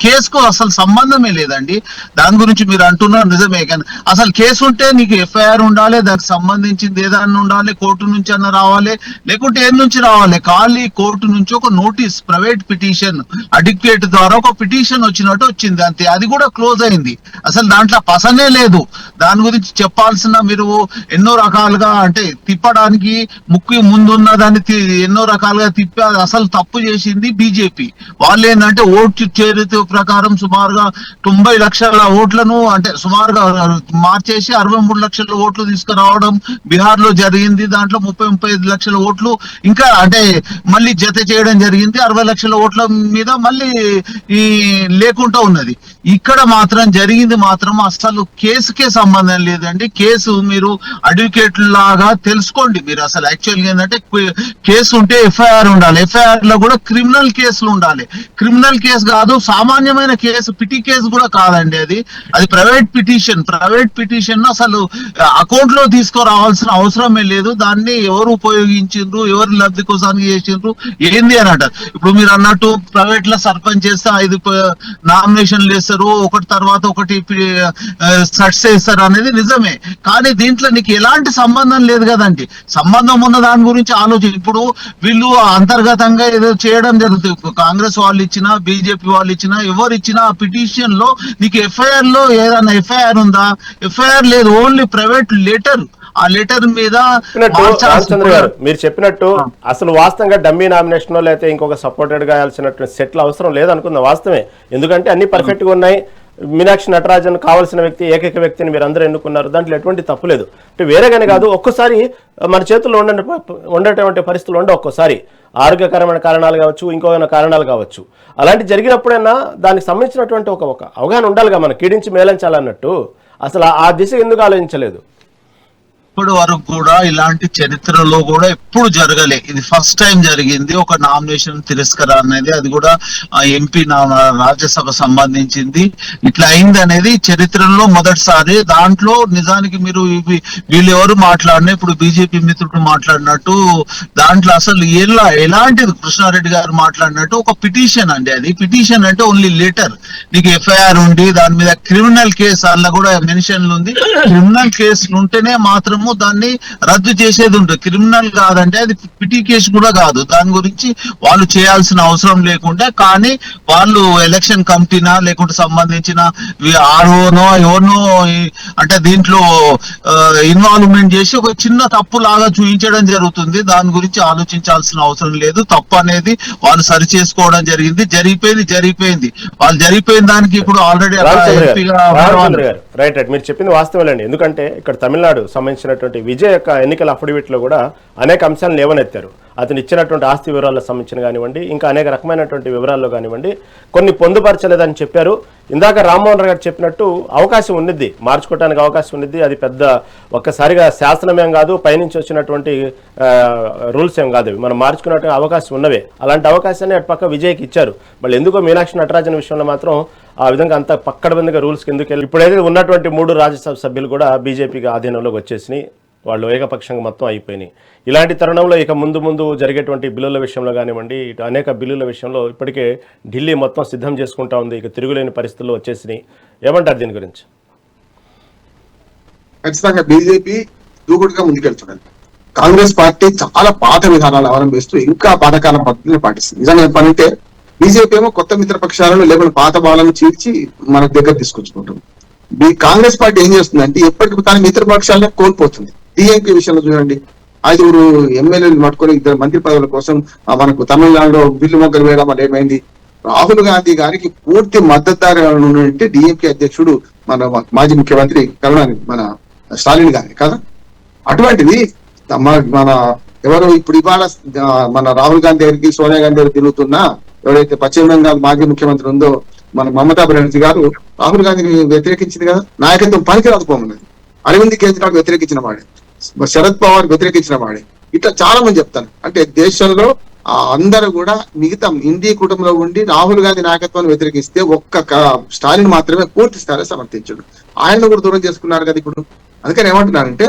కేసుకు అసలు సంబంధమే లేదండి. దాని గురించి మీరు అంటున్నారు నిజమే, కానీ అసలు కేసు ఉంటే నీకు ఎఫ్ఐఆర్ ఉండాలి, దానికి సంబంధించింది ఏదన్నా ఉండాలి, కోర్టు నుంచి అన్న రావాలి, లేకుంటే ఏ నుంచి రావాలి. ఖాళీ కోర్టు నుంచి ఒక నోటీస్, ప్రైవేట్ పిటిషన్ అడ్వకేట్ ద్వారా ఒక పిటిషన్ వచ్చినట్టు వచ్చింది అంతే. అది కూడా క్లోజ్ అయింది. అసలు దాంట్లో పసనే లేదు. దాని గురించి చెప్పాల్సిన మీరు ఎన్నో రకాలుగా అంటే తిప్పడానికి ముక్కు ముందున్న దాన్ని ఎన్నో రకాలుగా తిప్పి అసలు తప్పు చేసింది బీజేపీ. వాళ్ళు ఏంటంటే ఓటు చేరిక ప్రకారం సుమారుగా 90 లక్షల ఓట్లను అంటే సుమారుగా మార్చేసి 63 లక్షల ఓట్లు తీసుకురావడం బీహార్ లో జరిగింది. దాంట్లో 30-35 లక్షల ఓట్లు ఇంకా అంటే మళ్ళీ జత చేయడం జరిగింది. 60 లక్షల ఓట్ల మీద మళ్ళీ లేకుండా ఉన్నది. ఇక్కడ మాత్రం జరిగింది మాత్రం అసలు కేసుకే సంబంధం లేదండి. కేసు మీరు అడ్వకేట్ లాగా తెలుసుకోండి. మీరు అసలు యాక్చువల్గా ఏంటంటే కేసు ఉంటే ఎఫ్ఐఆర్ ఉండాలి, ఎఫ్ఐఆర్ లో కూడా క్రిమినల్ కేసులు ఉండాలి. క్రిమినల్ కేసు కాదు, సామాన్యమైన కేసు, పిటి కేసు కూడా కాదండి. అది ప్రైవేట్ పిటిషన్. ప్రైవేట్ పిటిషన్ అసలు అకౌంట్ లో తీసుకురావాల్సిన అవసరమే లేదు. దాన్ని ఎవరు ఉపయోగించిండ్రు, ఎవరు లబ్ధి కోసానికి చేసిండ్రు ఏంది అని అంటారు. ఇప్పుడు మీరు అన్నట్టు ప్రైవేట్ లో సర్పంచ్ చేస్తే 5 నామినేషన్లు వేస్తారు, ఒకటి తర్వాత ఒకటి సట్స్ వేస్తారు అనేది నిజమే. కానీ దీంట్లో నీకు ఎలాంటి సంబంధం లేదు కదండి. సంబంధం ఉన్న దాని గురించి ఆలోచన. ఇప్పుడు వీళ్ళు అంతర్గతంగా ఏదో చేయడం జరుగుతుంది. కాంగ్రెస్ వాళ్ళు ఇచ్చినా, బీజేపీ వాళ్ళు ఇచ్చినా, ఎవరు ఇచ్చినా ఆ పిటిషన్ లో నీకు ఎఫ్ఐఆర్ లో ఏదన్నా ఎఫ్ఐఆర్ ఉందా? ఎఫ్ఐఆర్ లేదు, ఓన్లీ ప్రైవేట్ లెటర్. ఆ లెటర్ మీద రామచంద్ర గారు మీరు చెప్పినట్టు అసలు వాస్తవంగా డమ్మీ నామినేషన్ లేకపోతే ఇంకొక సపోర్టెడ్ గా వేయాల్సినటువంటి సెట్లు అవసరం లేదనుకుందాం. వాస్తవమే, ఎందుకంటే అన్ని పర్ఫెక్ట్ గా ఉన్నాయి. మీనాక్షి నటరాజన్ కావాల్సిన వ్యక్తి, ఏకైక వ్యక్తిని మీరు అందరూ ఎన్నుకున్నారు, దాంట్లో ఎటువంటి తప్పు లేదు. అంటే వేరేగానే కాదు, ఒక్కోసారి మన చేతుల్లో ఉండేటువంటి పరిస్థితులు ఉండవు. ఒక్కోసారి ఆరోగ్యకరమైన కారణాలు కావచ్చు, ఇంకో కారణాలు కావచ్చు. అలాంటి జరిగినప్పుడైనా దానికి సంబంధించినటువంటి ఒక అవగాహన ఉండాలిగా, మనం కీడించి మేళించాలన్నట్టు. అసలు ఆ దిశ ఎందుకు ఆలోచించలేదు? ఇప్పటి వరకు కూడా ఇలాంటి చరిత్రలో కూడా ఎప్పుడు జరగలే. ఇది ఫస్ట్ టైం జరిగింది ఒక నామినేషన్ తిరస్కరణ అనేది. అది కూడా ఎంపీ రాజ్యసభ సంబంధించింది. ఇట్లా అయింది అనేది చరిత్రలో మొదటిసారి. దాంట్లో నిజానికి మీరు వీళ్ళెవరు మాట్లాడినా, ఇప్పుడు బీజేపీ మిత్రుడు మాట్లాడినట్టు దాంట్లో అసలు ఎలాంటిది కృష్ణారెడ్డి గారు మాట్లాడినట్టు ఒక పిటిషన్ అండి. అది పిటిషన్ అంటే ఓన్లీ లెటర్, నీకు ఎఫ్ఐఆర్ ఉండి దాని మీద క్రిమినల్ కేసు అలా కూడా మెన్షన్లు ఉంది. క్రిమినల్ కేసులు ఉంటేనే మాత్రం దాన్ని రద్దు చేసేది ఉంటుంది. క్రిమినల్ కాదంటే అది పిటి కేసు కూడా కాదు. దాని గురించి వాళ్ళు చేయాల్సిన అవసరం లేకుండా, కానీ వాళ్ళు ఎలక్షన్ కమిటీనా లేకుంటే సంబంధించిన ఆర్ఓనో ఎవరినో అంటే దీంట్లో ఇన్వాల్వ్మెంట్ చేసి ఒక చిన్న తప్పు లాగా చూపించడం జరుగుతుంది. దాని గురించి ఆలోచించాల్సిన అవసరం లేదు. తప్పు అనేది వాళ్ళు సరి చేసుకోవడం జరిగిపోయింది. వాళ్ళు జరిగిపోయిన దానికి ఇప్పుడు ఆల్రెడీ రైట్ మీరు చెప్పింది వాస్తవేనండి. ఎందుకంటే ఇక్కడ తమిళనాడు సంబంధించినటువంటి విజయ్ యొక్క ఎన్నికల అఫిడవిట్ లో కూడా అనేక అంశాలను లేవనెత్తారు. అతను ఇచ్చినటువంటి ఆస్తి వివరాలకు సంబంధించిన కానివ్వండి, ఇంకా అనేక రకమైనటువంటి వివరాల్లో కానివ్వండి కొన్ని పొందుపరచలేదని చెప్పారు. ఇందాక రామ్మోహన్ రావు గారు చెప్పినట్టు అవకాశం ఉన్నది, మార్చుకోవడానికి అవకాశం ఉన్నది. అది పెద్ద ఒక్కసారిగా శాసనమేం కాదు, పైనుంచి వచ్చినటువంటి రూల్స్ ఏం కాదు, మనం మార్చుకున్నట్టు అవకాశం ఉన్నవే. అలాంటి అవకాశాన్ని అటు పక్క విజయ్కి ఇచ్చారు. మళ్ళీ ఎందుకో మీనాక్షి నటరాజన్ విషయంలో మాత్రం ఆ విధంగా అంత పక్కడబందిగా రూల్స్కి ఎందుకు వెళ్ళి ఇప్పుడైతే ఉన్నటువంటి 3 రాజ్యసభ సభ్యులు కూడా బీజేపీకి ఆధీనంలోకి వచ్చేసినాయి. వాళ్ళు ఏకపక్షంగా మొత్తం అయిపోయినాయి. ఇలాంటి తరుణంలో ఇక ముందు జరిగేటువంటి బిల్లుల విషయంలో కానివ్వండి, ఇటు అనేక బిల్లుల విషయంలో ఇప్పటికే ఢిల్లీ మొత్తం సిద్ధం చేసుకుంటా ఉంది. ఇక తిరుగులేని పరిస్థితుల్లో వచ్చేసినాయి. ఏమంటారు దీని గురించి? ఖచ్చితంగా బీజేపీ దూకుడుగా ముందుకెళ్తున్నది. కాంగ్రెస్ పార్టీ చాలా పాత విధానాలు అవలంబిస్తూ ఇంకా పాతకాల పద్ధతిని పాటిస్తుంది. నిజంగా చెప్పాలంటే బీజేపీ ఏమో కొత్త మిత్రపక్షాలను లేకుండా పాత బాలను చీల్చి మన దగ్గర తీసుకొచ్చుకుంటుంది. కాంగ్రెస్ పార్టీ ఏం చేస్తుందంటే ఎప్పటికీ తన మిత్రపక్షాలను కోల్పోతుంది. టీఎంపీ విషయంలో చూడండి, 5 ఎమ్మెల్యేలు పట్టుకొని 2 మంత్రి పదవుల కోసం మనకు తమిళనాడులో బిల్లు మొగ్గలు వేయడం వల్ల ఏమైంది? రాహుల్ గాంధీ గారికి పూర్తి మద్దతుదారు ఉన్నట్టు డిఎంకే అధ్యక్షుడు మన మాజీ ముఖ్యమంత్రి మన స్టాలిన్ గారి కదా. అటువంటిది మన ఎవరు ఇప్పుడు ఇవాళ మన రాహుల్ గాంధీ దగ్గరికి సోనియా గాంధీ దగ్గర తిరుగుతున్నా ఎవరైతే పశ్చిమ బెంగాల్ మాజీ ముఖ్యమంత్రి ఉందో మన మమతా బెనర్జీ గారు రాహుల్ గాంధీని వ్యతిరేకించింది కదా. నాయకత్వం పనికిరాదు పోమన్నది. అరవింద్ కేజ్రీవాల్ వ్యతిరేకించిన వాడే, శరద్ పవార్ వ్యతిరేకించిన వాడే. ఇట్లా చాలా మంది చెప్తాను. అంటే దేశంలో అందరూ కూడా మిగతా ఇండి కుటుంబంలో ఉండి రాహుల్ గాంధీ నాయకత్వాన్ని వ్యతిరేకిస్తే ఒక్క స్టాలిన్ మాత్రమే పూర్తి స్థాయిలో సమర్థించాడు. ఆయనను కూడా దూరం చేసుకున్నారు కదా ఇప్పుడు. అందుకని ఏమంటున్నారంటే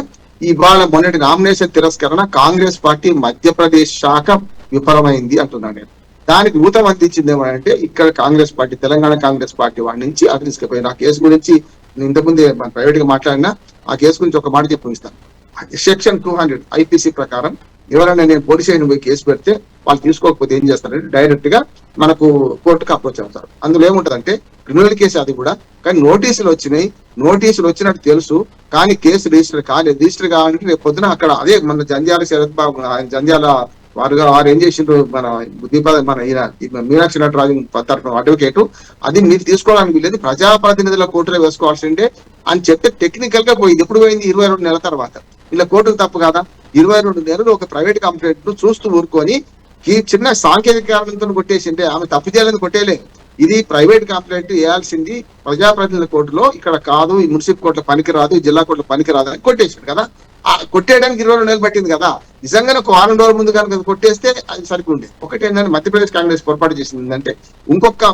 ఇవాళ మొన్నటి నామినేషన్ తిరస్కరణ కాంగ్రెస్ పార్టీ మధ్యప్రదేశ్ శాఖ విఫలమైంది అంటున్నాను నేను. దానికి ఊతం అందించింది ఏమంటే ఇక్కడ కాంగ్రెస్ పార్టీ, తెలంగాణ కాంగ్రెస్ పార్టీ వాడి నుంచి అది తీసుకుపోయింది. ఆ కేసు గురించి నేను ఇంతకుముందే ప్రైవేట్ గా మాట్లాడినా, ఆ కేసు గురించి ఒక మాట చెప్పిస్తాను. సెక్షన్ 200 ఐపీసీ ప్రకారం ఎవరైనా నేను పోలీస్ స్టేషన్ పోయి కేసు పెడితే వాళ్ళు తీసుకోకపోతే ఏం చేస్తారంటే డైరెక్ట్ గా మనకు కోర్టుకు అప్రోచ్ అవుతారు. అందులో ఏముంటదంటే క్రిమినల్ కేసు అది కూడా, కానీ నోటీసులు వచ్చినాయి, నోటీసులు వచ్చినట్టు తెలుసు, కానీ కేసు రిజిస్టర్ కాలేదు. రిజిస్టర్ కావాలంటే రేపు పొద్దున అక్కడ అదే మన జంధ్యాల శరత్ బాబు జంధ్యాల వారు ఏం చేసిండ్రు, మన మీనాక్షి నటరాజన్ తరఫున అడ్వకేటు, అది మీరు తీసుకోవడానికి వీలేదు, ప్రజాప్రతినిధుల కోర్టులో వేసుకోవాల్సిందే అని చెప్తే టెక్నికల్ గా పోయింది. ఎప్పుడు పోయింది? 22 నెలల తర్వాత. ఇలా కోర్టుకు తప్పు కాదా? 22 నెలలు ఒక ప్రైవేట్ కంప్లైంట్ ను చూస్తూ ఊరుకొని ఈ చిన్న సాంకేతిక కారణంతో కొట్టేసింటే ఆమె తప్పు చేయాలని కొట్టేలే. ఇది ప్రైవేట్ కంప్లైంట్ వేయాల్సింది ప్రజాప్రతినిధుల కోర్టులో, ఇక్కడ కాదు, ఈ మున్సిపల్ కోర్టులో పనికిరాదు, ఈ జిల్లా కోర్టులో పనికిరాదు అని కొట్టేసింది కదా. కొట్టేయడానికి 22 నెలలు పట్టింది కదా. నిజంగానే ఒక 1 రోజుల ముందు కనుక కొట్టేస్తే అది సరిపోండే. ఒకటేంటంటే మధ్యప్రదేశ్ కాంగ్రెస్ పొరపాటు చేసింది అంటే ఇంకొక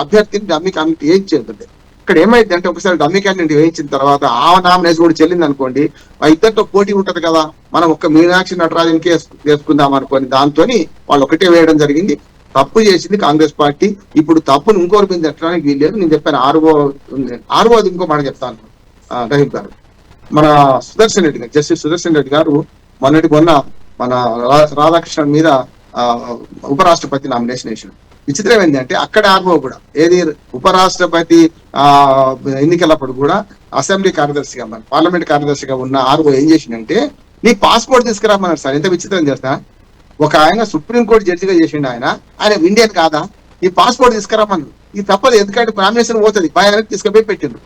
అభ్యర్థిని డమ్మీ క్యాండిడేట్ వేయించేది. ఇక్కడ ఏమైంది అంటే ఒకసారి డమ్మీ క్యాండిడేట్ వేయించిన తర్వాత ఆ నామినేషన్ కూడా చెల్లింది అనుకోండి, ఆ ఇద్దరితో పోటీ ఉంటది కదా, మనం ఒక్క మీనాక్షి నటరాజన్ వేసుకుందాం అనుకోని దాంతో వాళ్ళు ఒకటే వేయడం జరిగింది. తప్పు చేసింది కాంగ్రెస్ పార్టీ. ఇప్పుడు తప్పును ఇంకోరి మీద ఎట్టడానికి వీల్లేదు. నేను చెప్పాను ఆర్ఓ అది ఇంకో మాట చెప్తాను. రహీం గారు, మన సుదర్శన్ రెడ్డి గారు, జస్టిస్ సుదర్శన్ రెడ్డి గారు మొన్న మన రాధాకృష్ణన్ మీద ఉపరాష్ట్రపతి నామినేషన్ వేసాడు. విచిత్రం ఏంటంటే అక్కడ ఆర్ఓ కూడా ఏది ఉపరాష్ట్రపతి ఎన్నికలప్పుడు కూడా అసెంబ్లీ కార్యదర్శిగా మన పార్లమెంట్ కార్యదర్శిగా ఉన్న ఆర్ఓ ఏం చేసిందంటే నీ పాస్పోర్ట్ తీసుకురామన్నారు సార్. ఎంత విచిత్రం చేస్తా, ఒక ఆయన సుప్రీంకోర్టు జడ్జిగా చేసిండు, ఆయన ఇండియన్ కాదా? ఈ పాస్పోర్ట్ తీసుకురామని. ఇది తప్పదు, ఎందుకంటే నామినేషన్ పోతుంది, భయానికి తీసుకుపోయి పెట్టిండ్రు,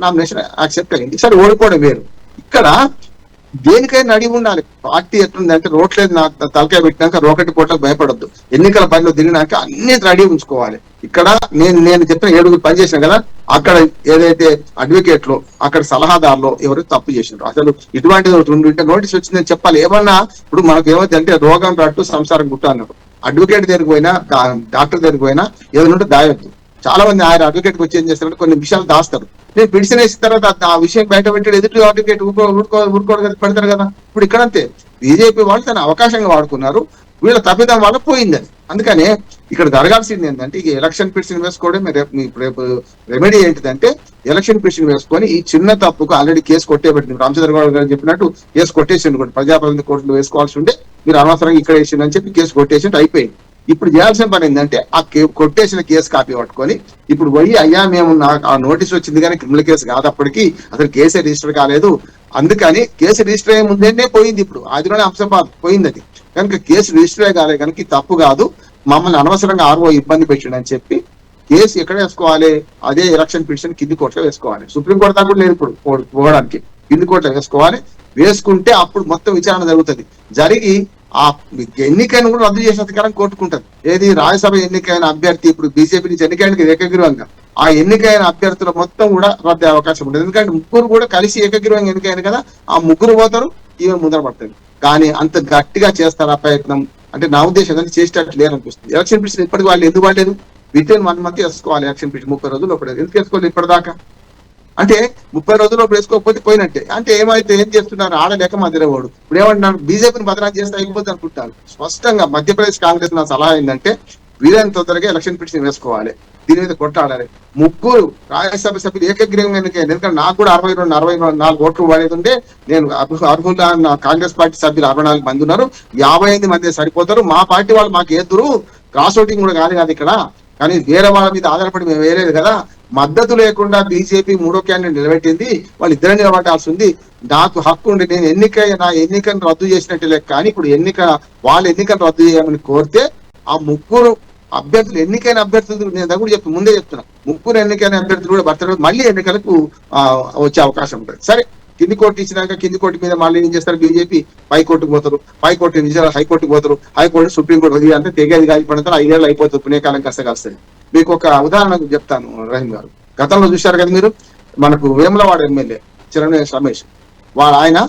నామినేషన్ యాక్సెప్ట్ అయింది. సరే ఓడిపోవడం వేరు. ఇక్కడ దేనికైనా అడిగి ఉండాలి. పార్టీ ఎట్లుందంటే రోట్లేదు తలకాయ పెట్టినాక రోకటి పోటలకు భయపడద్దు. ఎన్నికల పనిలో దిగినాక అన్ని రెడీ ఉంచుకోవాలి. ఇక్కడ నేను చెప్పిన 7 పనిచేసాను కదా, అక్కడ ఏదైతే అడ్వకేట్లు, అక్కడ సలహాదారులు ఎవరు తప్పు చేసినారు. అసలు ఇటువంటిది ఒకటి ఉంటే నోటీస్ వచ్చిందని చెప్పాలి. ఏమన్నా ఇప్పుడు మనకు ఏమైందంటే రోగం రాట్టు సంసారం గుట్ట అన్నారు. అడ్వకేట్ దగ్గరికి పోయినా, డాక్టర్ దగ్గరికి పోయినా ఏదైనా ఉంటే దాయొద్దు. చాలా మంది ఆయన అడ్వకేట్కి వచ్చి ఏం చేస్తారంటే కొన్ని విషయాలు దాస్తారు. నేను పిటిషన్ వేసిన తర్వాత ఆ విషయం బయట పెట్టాడు, ఎదుటి అడ్వకేట్ ఊరుకోడు పెడతారు కదా. ఇప్పుడు ఇక్కడంతే బీజేపీ వాళ్ళు తన అవకాశంగా వాడుకున్నారు, వీళ్ళ తప్పిదం వల్ల పోయింది అది. అందుకనే ఇక్కడ జరగాల్సింది ఏంటంటే ఈ ఎలక్షన్ పిటిషన్ వేసుకోవడం రేపు రెమెడీ ఏంటిదంటే ఎలక్షన్ పిటిషన్ వేసుకొని ఈ చిన్న తప్పుకు ఆల్రెడీ కేసు కొట్టేబెట్టింది. రామచంద్ర గౌడ్ గారు చెప్పినట్టు కేసు కొట్టేసిండు కూడా, ప్రజాప్రతినిధి కోర్టులో వేసుకోవాల్సి ఉండే మీరు అనవసరంగా ఇక్కడ వేసిండు అని చెప్పి కేసు కొట్టేసిండు, అయిపోయింది. ఇప్పుడు చేయాల్సిన పని ఏంటంటే ఆ కొట్టేసిన కేసు కాపీ పట్టుకొని ఇప్పుడు పోయి అయ్యా మేము ఆ నోటీస్ వచ్చింది కానీ క్రిమినల్ కేసు కాదు, అప్పటికి అసలు కేసే రిజిస్టర్ కాలేదు, అందుకని కేసు రిజిస్టర్ అయ్యే ముందే పోయింది. ఇప్పుడు అదిలోనే అంశం పోయింది అది కనుక కేసు రిజిస్టర్ కాలేదు కనుక తప్పు కాదు, మమ్మల్ని అనవసరంగా ఆర్ఓ ఇబ్బంది పెట్టిండు అని చెప్పి కేసు ఎక్కడ వేసుకోవాలి, అదే ఎలక్షన్ పిటిషన్ కింది కోర్టులో వేసుకోవాలి. సుప్రీంకోర్టు దాకా కూడా లేదు ఇప్పుడు పోవడానికి, కింది కోర్టులో వేసుకోవాలి. వేసుకుంటే అప్పుడు మొత్తం విచారణ జరుగుతుంది. జరిగి ఆ ఎన్నికైనా కూడా రద్దు చేసిన అధికారం కోర్టుకుంటది. ఏది రాజ్యసభ ఎన్నికైన అభ్యర్థి ఇప్పుడు బీజేపీ నుంచి ఎన్నికైన ఏకగ్రీవంగా ఆ ఎన్నికైన అభ్యర్థుల మొత్తం కూడా రద్దు అయ్యే అవకాశం ఉంటుంది. ఎందుకంటే ముగ్గురు కూడా కలిసి ఏకగ్రీవంగా ఎన్నికైన కదా, ఆ ముగ్గురు పోతారు, ఈమె ముందర పడుతుంది. కానీ అంత గట్టిగా చేస్తారు ఆ ప్రయత్నం అంటే నా ఉద్దేశం ఏంటంటే చేసేటట్టు లేదనిపిస్తుంది. ఎలక్షన్ పిటిషన్ ఇప్పటికి వాళ్ళు ఎందుకు పడలేదు, వితిన్ 1 month వేసుకోవాలి ఎలక్షన్ పిటిషన్. 30 రోజులు పడలేదు, ఎందుకు వేసుకోవాలి ఇప్పటిదాకా అంటే 30 రోజుల్లో వేసుకోకపోతే పోయినట్టే. అంటే ఏమైతే ఏం చేస్తున్నారు, ఆడలేక మధ్యలోవాడు. ఇప్పుడు ఏమంటున్నారు, బీజేపీని బదనాలు చేస్తే అయిపోతుంది అనుకుంటారు. స్పష్టంగా మధ్యప్రదేశ్ కాంగ్రెస్ నా సలహా ఏంటంటే వీలైనంత తొందరగా ఎలక్షన్ పిటిషన్ వేసుకోవాలి, దీని మీద కొట్టాడాలి. ముగ్గురు రాజ్యసభ సభ్యులు ఏకగ్రీవంగా ఎన్నికైంది. ఎందుకంటే నాకు కూడా 64 ఓట్లు పడేది ఉంటే నేను అర్హుల కాంగ్రెస్ పార్టీ సభ్యులు 64 మంది ఉన్నారు, 55 మంది సరిపోతారు. మా పార్టీ వాళ్ళు మాకు ఎదురు క్రాస్ ఓటింగ్ కూడా కాదు ఇక్కడ, కానీ వేరే వాళ్ళ మీద ఆధారపడి మేము వేయలేదు కదా. మద్దతు లేకుండా బీజేపీ 3వ క్యాండిడేట్ నిలబెట్టింది, వాళ్ళు ఇద్దరు నిలబడాల్సి ఉంది. నాకు హక్కు ఉండి నేను నా ఎన్నికను రద్దు చేసినట్టు లెక్క. కానీ ఇప్పుడు వాళ్ళ ఎన్నికను రద్దు చేయమని కోరితే ఆ ముగ్గురు అభ్యర్థులు ఎన్నికైన అభ్యర్థులు నేను దగ్గర ముందే చెప్తున్నా, ముగ్గురు ఎన్నికైన అభ్యర్థులు కూడా భర్త మళ్ళీ ఎన్నికలకు వచ్చే అవకాశం ఉంటుంది. సరే కింది కోర్టు ఇచ్చినాక కింది కోర్టు మీద మళ్ళీ ఏం చేస్తారు, బీజేపీ పైకోర్టుకు పోతారు, పైకోర్టు నిజాలు హైకోర్టుకు పోతారు, హైకోర్టు సుప్రీంకోర్టు వదిలి అంటే తెగేది కాలిపడితే 5 ఏళ్ళు అయిపోతుంది, పుణ్యకాలం కష్టం. మీకు ఒక ఉదాహరణ చెప్తాను రహీం గారు. గతంలో చూశారు కదా మీరు, మనకు వేములవాడ ఎమ్మెల్యే చిరంజీవి రమేష్ ఆయన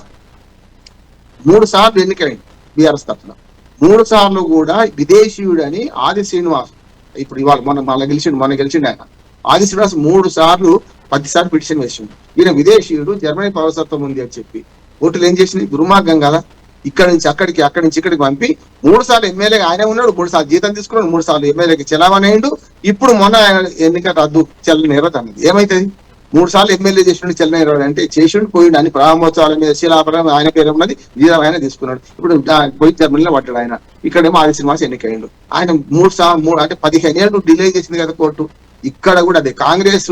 3 సార్లు ఎన్నికైంది బీఆర్ఎస్ తరఫున. 3 సార్లు కూడా విదేశీయుడు అని ఆది శ్రీనివాస్, ఇప్పుడు ఇవాళ మొన్న గెలిచిండు ఆయన. ఆది శ్రీనివాస్ 3 సార్లు 10 సార్లు పిటిషన్ వేసిండు. ఈయన విదేశీయుడు, జర్మనీ పౌరసత్వం ఉంది అని చెప్పి ఓట్లు ఏం చేసింది, దుర్మార్గం కదా. ఇక్కడ నుంచి అక్కడికి, అక్కడి నుంచి ఇక్కడికి పంపి 3 సార్లు ఎమ్మెల్యేగా ఆయన ఉన్నాడు, 3 సార్లు జీతం తీసుకున్నాడు, 3 సార్లు ఎమ్మెల్యేకి చెలామణి అయిండు. ఇప్పుడు మొన్న ఆయన ఎన్నిక రద్దు చెల్లనేరదు అన్నది ఏమైతుంది, 3 సార్లు ఎమ్మెల్యే చేసిండు చెల్లనేరదు అంటే చేసిండు పోయిండు అని ప్రారంభోత్సవాల మీద శిలాపరం ఆయన పేరు ఉన్నది, జీతం ఆయన తీసుకున్నాడు. ఇప్పుడు పోయి జర్మనీలో పడ్డాడు ఆయన. ఇక్కడేమో ఆది శ్రీనివాస్ ఎన్నికైండు. ఆయన 3 సార్లు అంటే 15 ఏళ్ళు డిలే చేసింది కదా కోర్టు. ఇక్కడ కూడా అదే కాంగ్రెస్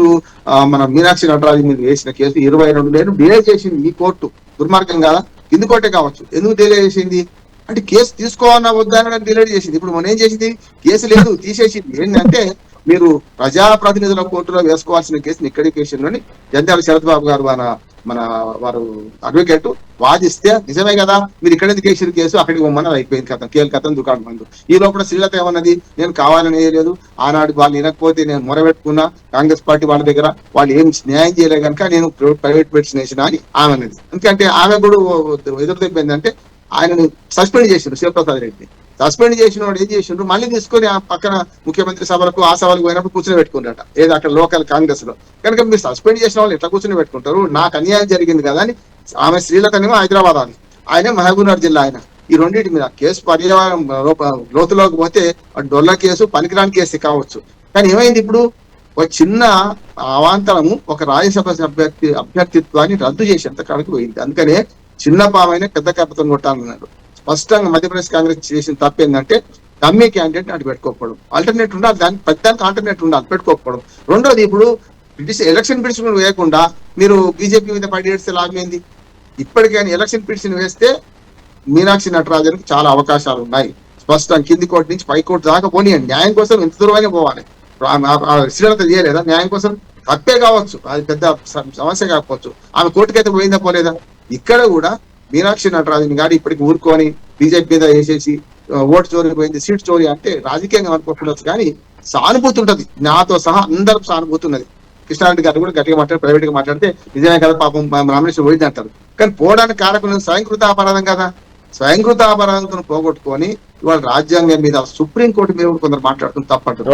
మన మీనాక్షి నటరాజు మీద వేసిన కేసు 22 ఏళ్ళు డిలే చేసింది ఈ కోర్టు. దుర్మార్గం కదా, కింది కోర్టే కావచ్చు. ఎందుకు డిలే చేసింది అంటే కేసు తీసుకోవాలన్నా వద్దా అని డిలే చేసింది. ఇప్పుడు మనం ఏం చేసింది, కేసు లేదు తీసేసింది. ఏంటంటే మీరు ప్రజాప్రతినిధుల కోర్టులో వేసుకోవాల్సిన కేసుని ఇక్కడి కేసులోని జంధ్యాల శరత్ బాబు గారు మన వారు అడ్వకేట్ వాదిస్తే నిజమే కదా, మీరు ఇక్కడ కేసు కేసు అక్కడికి పోమని అయిపోయింది కథం, కేల్ కథం దుకాణం మందు. ఈ లోపల శ్రీలత ఏమన్నది, నేను కావాలని వేయలేదు, ఆనాడు వాళ్ళు వినకపోతే నేను మొరబెట్టుకున్నా కాంగ్రెస్ పార్టీ వాళ్ళ దగ్గర, వాళ్ళు ఏం న్యాయం చేయలే కనుక నేను ప్రైవేట్ పిటిషన్ వేసిన అని ఆమె అన్నది. ఎందుకంటే ఆమె కూడా ఎదురు తెప్పిందంటే ఆయనను సస్పెండ్ చేసిండ్రు శివప్రసాద్ రెడ్డి. సస్పెండ్ చేసిన వాడు ఏం చేసిండ్రు, మళ్ళీ తీసుకొని ఆ పక్కన ముఖ్యమంత్రి సభలకు ఆ సభలకు పోయినప్పుడు కూర్చొని పెట్టుకుంటారట, ఏదో అక్కడ లోకల్ కాంగ్రెస్ లో. కనుక మీరు సస్పెండ్ చేసిన వాళ్ళు ఎట్లా కూర్చొని పెట్టుకుంటారు, నాకు అన్యాయం జరిగింది కదా అని ఆమె శ్రీలతనేమో హైదరాబాద్ అని, ఆయన మహబూబ్నగర్ జిల్లా ఆయన. ఈ రెండింటి మీద కేసు పర్యావరణ లోతులోకి పోతే డొల్ల కేసు పనికిరాని కేసు కావచ్చు. కానీ ఏమైంది, ఇప్పుడు ఒక చిన్న అవాంతరము ఒక రాజ్యసభ అభ్యర్థిత్వాన్ని రద్దు చేసేంత కాడికి పోయింది. అందుకనే చిన్న పామైన పెద్ద కప్పతో కొట్టాలన్నారు. స్పష్టంగా మధ్యప్రదేశ్ కాంగ్రెస్ చేసిన తప్పు ఏంటంటే డమ్మీ క్యాండిడేట్ అటు పెట్టుకోకపోవడం, ఆల్టర్నేట్ ఉండాలి, దానికి పెద్దానికి ఆల్టర్నేట్ ఉండాలి, పెట్టుకోకపోవడం. రెండోది, ఇప్పుడు ఎలక్షన్ పిటిషన్ వేయకుండా మీరు బీజేపీ మీద పడిచేస్తే లాభం ఏంది? ఇప్పటికైనా ఎలక్షన్ పిటిషన్ వేస్తే మీనాక్షి నటరాజన్కి చాలా అవకాశాలు ఉన్నాయి. స్పష్టం కింది కోర్టు నుంచి పై కోర్టు దాకా పోనీయండి. న్యాయం కోసం ఎంత దూరమైనా పోవాలి. శ్రీలత చేయలేదా న్యాయం కోసం? తప్పే కావచ్చు, అది పెద్ద సమస్య కాకపోవచ్చు. ఆమె కోర్టుకైతే పోయిందా పోలేదా? ఇక్కడ కూడా మీనాక్షి నటరాజన్ గారు ఇప్పటికి ఊరుకొని బీజేపీ మీద వేసేసి ఓటు చోరీ పోయింది, సీట్ చోరీ అంటే రాజకీయంగా అనుకుంటుండొచ్చు, కానీ సానుభూతి ఉంటది. నాతో సహా అందరూ సానుభూతి ఉన్నది. కృష్ణారెడ్డి గారు కూడా గట్టిగా మాట్లాడి ప్రైవేట్ గా మాట్లాడితే నిజమే కదా పాపం రామేశ్వరం పోయింది అంటారు. కానీ పోవడానికి కారకులు స్వయంకృత అపరాధం కదా. స్వయంకృత అపరాధం పోగొట్టుకొని ఇవాళ రాజ్యాంగం మీద సుప్రీంకోర్టు మీద కూడా కొందరు మాట్లాడుతుంది తప్పంటారు.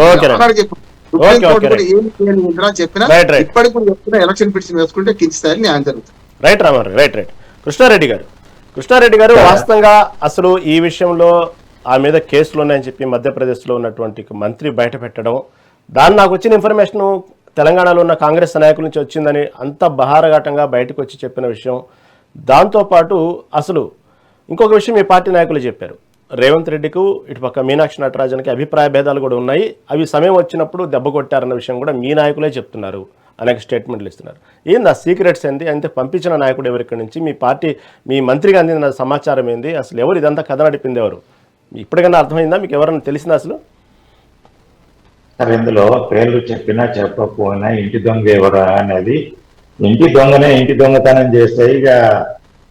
సుప్రీంకోర్టు కూడా ఏం చేయాలి చెప్పినా ఇప్పటికి కూడా చెప్తున్నా ఎలక్షన్ పిటిషన్ వేసుకుంటే కింది స్థాయిలో న్యాయం జరుగుతుంది. Right Ramarao, right. కృష్ణారెడ్డి గారు వాస్తవంగా అసలు ఈ విషయంలో ఆ మీద కేసులు ఉన్నాయని చెప్పి మధ్యప్రదేశ్లో ఉన్నటువంటి మంత్రి బయట పెట్టడం, దాన్ని నాకు వచ్చిన ఇన్ఫర్మేషన్ తెలంగాణలో ఉన్న కాంగ్రెస్ నాయకుల నుంచి వచ్చిందని అంత బహారఘాటంగా బయటకు వచ్చి చెప్పిన విషయం. దాంతోపాటు అసలు ఇంకొక విషయం మీ పార్టీ నాయకులు చెప్పారు, రేవంత్ రెడ్డికి ఇటుపక్క మీనాక్షి నటరాజన్కి అభిప్రాయ భేదాలు కూడా ఉన్నాయి, అవి సమయం వచ్చినప్పుడు దెబ్బ కొట్టారన్న విషయం కూడా మీ నాయకులే చెప్తున్నారు, అనేక స్టేట్మెంట్లు ఇస్తున్నారు. ఏంది ఆ సీక్రెట్స్ ఏంది? అంటే పంపించిన నాయకుడు ఎవరిక్కడి నుంచి, మీ పార్టీ మీ మంత్రికి అందిన సమాచారం ఏంది, అసలు ఎవరు ఇదంతా కథ నడిపింది ఎవరు? ఇప్పటికైనా అర్థమైందా? మీకు ఎవరన్నా తెలిసిందా అసలు? సార్, ఇందులో పేర్లు చెప్పినా చెప్పకపోయినా ఇంటి దొంగ ఎవరా అనేది, ఇంటి దొంగనే ఇంటి దొంగతనం చేస్తే ఇక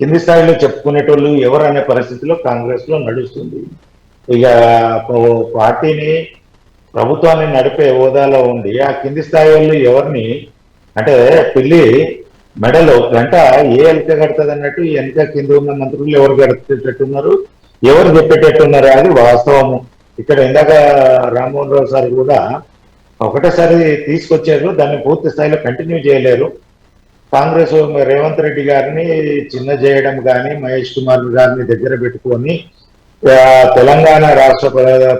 కింది స్థాయిలో చెప్పుకునేటోళ్ళు ఎవరు అనే పరిస్థితిలో కాంగ్రెస్ లో నడుస్తుంది. ఇక పార్టీని ప్రభుత్వాన్ని నడిపే హోదాలో ఉండి ఆ కింది స్థాయి వాళ్ళు ఎవరిని అంటే పిల్లి మెడలో గంట ఏ ఎలక కడుతుంది అన్నట్టు వెనక కింద ఉన్న మంత్రులు ఎవరు గడిపేటట్టున్నారు, ఎవరు చెప్పేటట్టున్నారు అది వాస్తవము. ఇక్కడ ఇందాక రామ్మోహన్ రావు సార్ కూడా ఒకటేసారి తీసుకొచ్చారు, దాన్ని పూర్తి స్థాయిలో కంటిన్యూ చేయలేరు. కాంగ్రెస్ రేవంత్ రెడ్డి గారిని చిన్న చేయడం కానీ, మహేష్ కుమార్ గారిని దగ్గర పెట్టుకొని తెలంగాణ రాష్ట్ర